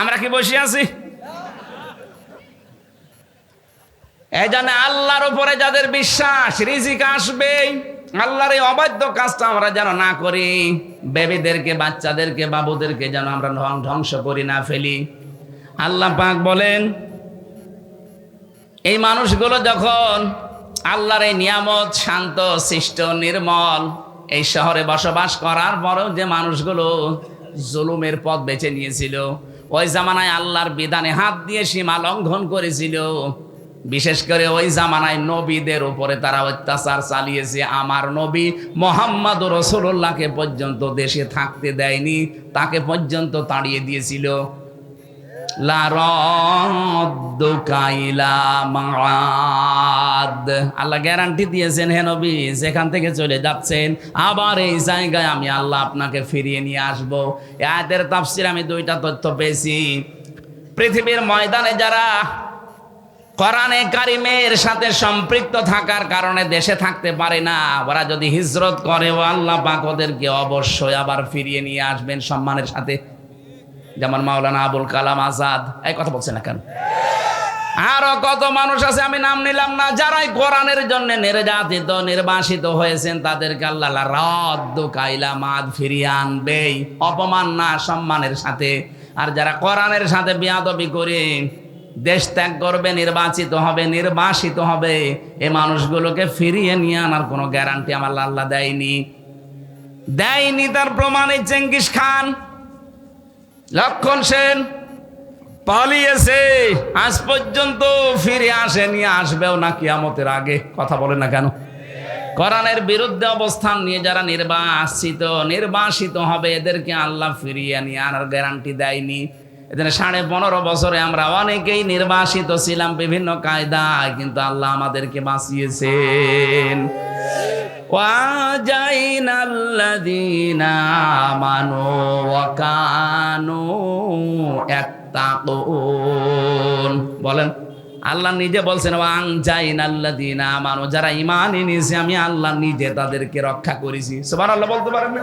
আমরা কি বসে আছি? এই জন্য আল্লাহর উপরে যাদের বিশ্বাস, রিজিক আসবেই। আল্লাহর এই অবাধ্য কাজটা আমরা যেন না করি, বেবিদেরকে, বাচ্চাদেরকে, বাবুদেরকে যেন আমরা ধ্বংস করি না ফেলি। আল্লাহ পাক বলেন, এই মানুষগুলো যখন আল্লাহর এই নিয়ামত, শান্ত, শিষ্ট, নির্মল এই শহরে বসবাস করার পরেও যে মানুষগুলো জুলুমের পথ বেছে নিয়েছিল, ওই জামানায় আল্লাহর বিধানে হাত দিয়ে সীমা লঙ্ঘন করেছিল, বিশেষ করে ওই জামানায় নবীদের উপরে তারা অত্যাচার চালিয়েছে। আমার নবী মুহাম্মদুর রাসূলুল্লাহকে পর্যন্ত দেশে থাকতে দেয়নি, তাকে পর্যন্ত তাড়িয়ে দিয়েছিল। লা রাদ্দুকা ইলা মাআদ, আল্লাহ গ্যারান্টি দিয়েছেন, হে নবী যেখান থেকে চলে যাচ্ছেন আবার এই জায়গায় আমি আল্লাহ আপনাকে ফিরিয়ে নিয়ে আসবো। এই আয়াতের তাফসীর আমি 2টা তথ্য পেয়েছি। পৃথিবীর ময়দানে যারা কোরআনে কারিমের সাথে সম্পৃক্ত থাকার কারণে দেশে থাকতে পারে না, ওরা যদি হিজরত করে, ও আল্লাহ পাক ওদেরকে অবশ্যই আবার ফিরিয়ে নিয়ে আসবেন সম্মানের সাথে। যেমন মাওলানা আবুল কালাম আজাদ, এই কথা বলছে না কেন? আরো কত মানুষ আছে, আমি নাম নিলাম না, যারাই কোরআনের জন্য নির্যাতিত, নির্বাসিত হয়েছেন, তাদেরকে আল্লাহ রাদ্দুকা ইলা মাআদ ফিরিয়ে আনবেই, অপমান না, সম্মানের সাথে। আর যারা কোরআনের সাথে বেয়াদবি করে দেশ ত্যাগ করবে, নির্বাচিত হবে, নির্বাসিত হবে, এই মানুষগুলোকে ফিরিয়ে নিয়ে আনার কোনো গ্যারান্টি আমার আল্লাহ দেয়নি। তার প্রমাণে চেঙ্গিস খান, লক্ষণ সেন পালিয়েছে, আজ পর্যন্ত ফিরে আসেনি, আসবেও না কিয়ামতের আগে। কথা বলে না কেন? কোরআনের বিরুদ্ধে অবস্থান নিয়ে যারা নির্বাসিত হবে, এদেরকে আল্লাহ ফিরিয়ে নিয়ে আনার গ্যারান্টি দেয়নি। এদের 15.5 বছরে আমরা অনেকেই নির্বাসিত ছিলাম বিভিন্ন কায়দায়, কিন্তু আল্লাহ আমাদেরকে বাঁচিয়েছেন। ওয়াজাইনাল্লাযীনা আমানু ওয়া কানু ইয়াত্তাকুন, বলেন আল্লাহ নিজে বলছেন, ওয়াজাইনাল্লাযীনা আমানু, যারা ঈমান এনেছে আমি আল্লাহ নিজে তাদেরকে রক্ষা করেছি। সুবহানাল্লাহ বলতে পারেন না?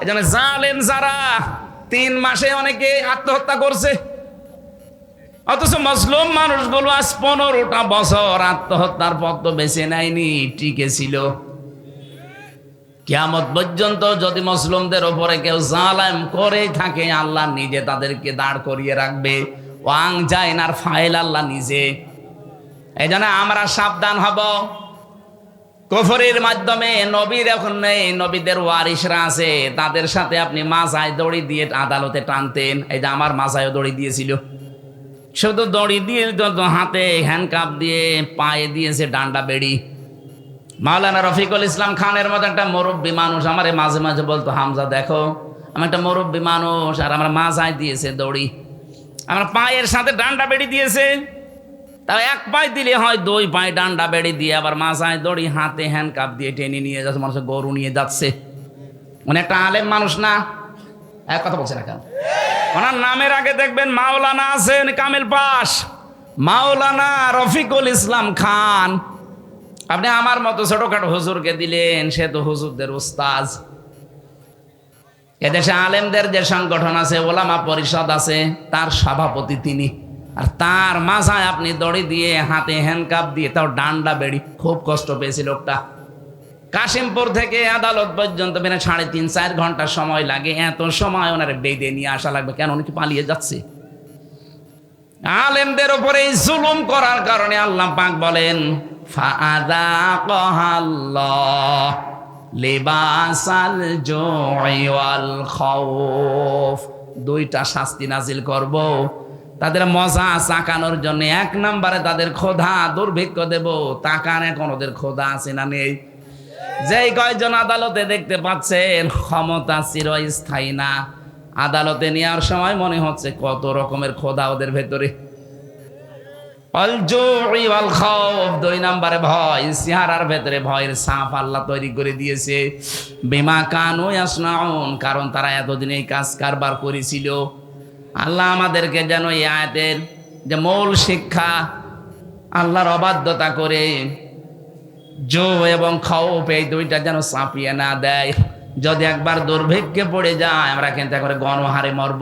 এই জন্য জালেম যারা 3 মাসে অনেকে আত্মহত্যা করছে, অথচ মজলুম মানুষগুলো আজ 15টা বছর আত্মহত্যার পথ তো বেছে নেয়নি, টিকে ছিল। কিয়ামত পর্যন্ত যদি মুসলিমদের উপরে কেউ জালেম করেই থাকে, আল্লাহ নিজে তাদেরকে দাঁড় করিয়ে রাখবে। ওয়াং জাইনার ফাইল আল্লাহ নিজে। এই জন্য আমরা সাবধান হব। কুফরের মাধ্যমে নবীর এখন নেই, নবীদের ওয়ারিসরা আছে, তাদের সাথে আপনি মাজায় দড়ি দিয়ে আদালতে টানতেন। এই যে আমার মাজায় দড়ি দিয়েছিল, শুধু দড়ি দিয়ে, হাতে হ্যান্ডকাপ দিয়ে, পায়ে দিয়েছে ডান্ডা বেড়ি। মাওলানা রফিকুল ইসলাম খানের মতো একটা মুরব্বী মানুষ আমারে মাঝে মাঝে বলতো, হামজা দেখো আমি একটা মুরব্বী মানুষ, আর আমার মাজায় দিয়েছে দড়ি, আমার পায়ের সাথে ডান্ডা বেড়ি দিয়েছে। তাও 1 পায়ে দিলে হয়, 2 পায়ে ডান্ডা বেড়ি দিয়ে আবার মাজায় দড়ি, হাতে হ্যান্ডকাপ দিয়ে টেনে নিয়ে যাচ্ছে, মানুষ গরু নিয়ে যাচ্ছে। মানে একটা আলেম মানুষ না, এক কথা বলছে না কেন? ওনার নামের আগে দেখবেন মাওলানা আছেন, কামেল পাশ, মাওলানা রফিকুল ইসলাম খান। আপনি আমার মতো ছোটখাটো হুজুরকে দিলেন, সে তো হুজুরদের উস্তাজ। এদেশে আলেমদের যে সংগঠন আছে, ওলামা পরিষদ আছে, তার সভাপতি তিনি। আর তার মাথায় আপনি দড়ি দিয়ে, হাতে হ্যান্ডকাপ দিয়ে, তাও ডান্ডা বেড়ি। খুব কষ্ট পেয়েছে লোকটা। কাশিমপুর থেকে আদালত পর্যন্ত বেড়ে 3.5-4 ঘন্টা সময় লাগে। এত সময় ওনার বেঁধে নিয়ে আসা লাগবে কেন? উনি কি পালিয়ে যাচ্ছে? আলেমদের উপরে জুলুম করার কারণে আল্লাহ পাক বলেন, ফাআযাকাল্লাহ লিবাসাল জুই ওয়াল খাউফ। 2টা শাস্তি নাজিল করব তাদের মজা চাকানোর জন্য। 1 নম্বরে তাদের ক্ষুধা দুর্ভিক্ষ দেব। তাকান এখন ওদের ক্ষুধা আছে না নেই? যেই কয়জন আদালতে দেখতে পাচ্ছেন ক্ষমতা চিরস্থায়ী না, আদালতে নেওয়ার সময় মনে হচ্ছে কত রকমের ক্ষুধা ওদের ভেতরে। 2 নম্বরে ভয়, চেহারার ভেতরে ভয়ের ছাপ আল্লাহ তৈরি করে দিয়েছে। বিমা কানু ইয়াসনাউন, কারণ তারা এতদিন এই কাজ কারবার করেছিল। আল্লাহ আমাদেরকে যেন এই আয়াতের যে মূল শিক্ষা, আল্লাহর অবাধ্যতা করে জো এবং খাওপ, এই 2টা যেন চাপিয়ে না দেয়। যদি একবার দুর্ভিক্ষে পড়ে যায়, আমরা কিন্তু করে গণহারে মরব।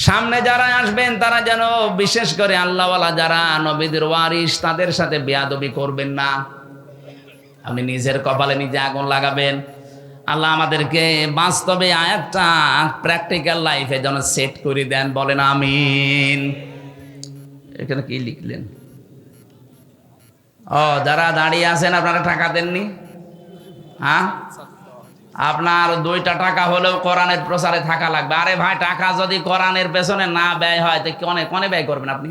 সামনে যারা আসবেন তারা যেন, বিশেষ করে আল্লাহওয়ালা যারা নবীদের ওয়ারিস, তাদের সাথে বেয়াদবি করবেন না। আপনি নিজের কপালে নিজে আগুন লাগাবেন। আল্লাহ আমাদেরকে বাস্তবে আয়াতটা প্র্যাকটিক্যাল লাইফে যেন সেট করে দেন, বলেন আমিন। এখানে কি লিখলেন? যারা দাঁড়িয়ে আছেন আপনারা টাকা দেননি? হ্যাঁ, আপনার 2টা টাকা হলেও কোরআনের প্রচারে থাকা লাগবে। আরে ভাই, টাকা যদি কোরআনের পেছনে না ব্যয় হয় তো কনে ব্যয় করবেন আপনি?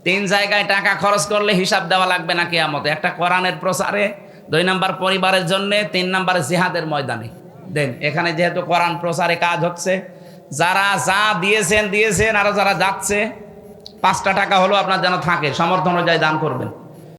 3 জায়গায় টাকা খরচ করলে হিসাব দেওয়া লাগবে না কিয়ামতে। একটা কোরআনের প্রচারে, 2 নম্বর পরিবারের জন্য, 3 নম্বরে জিহাদের ময়দানে দেন। এখানে যেহেতু কোরআন প্রচারে কাজ হচ্ছে, যারা যা দিয়েছেন, আর যারা যাচ্ছে 5টা টাকা হলেও আপনার যেন থাকে, সমর্থ অনুযায়ী দান করবেন।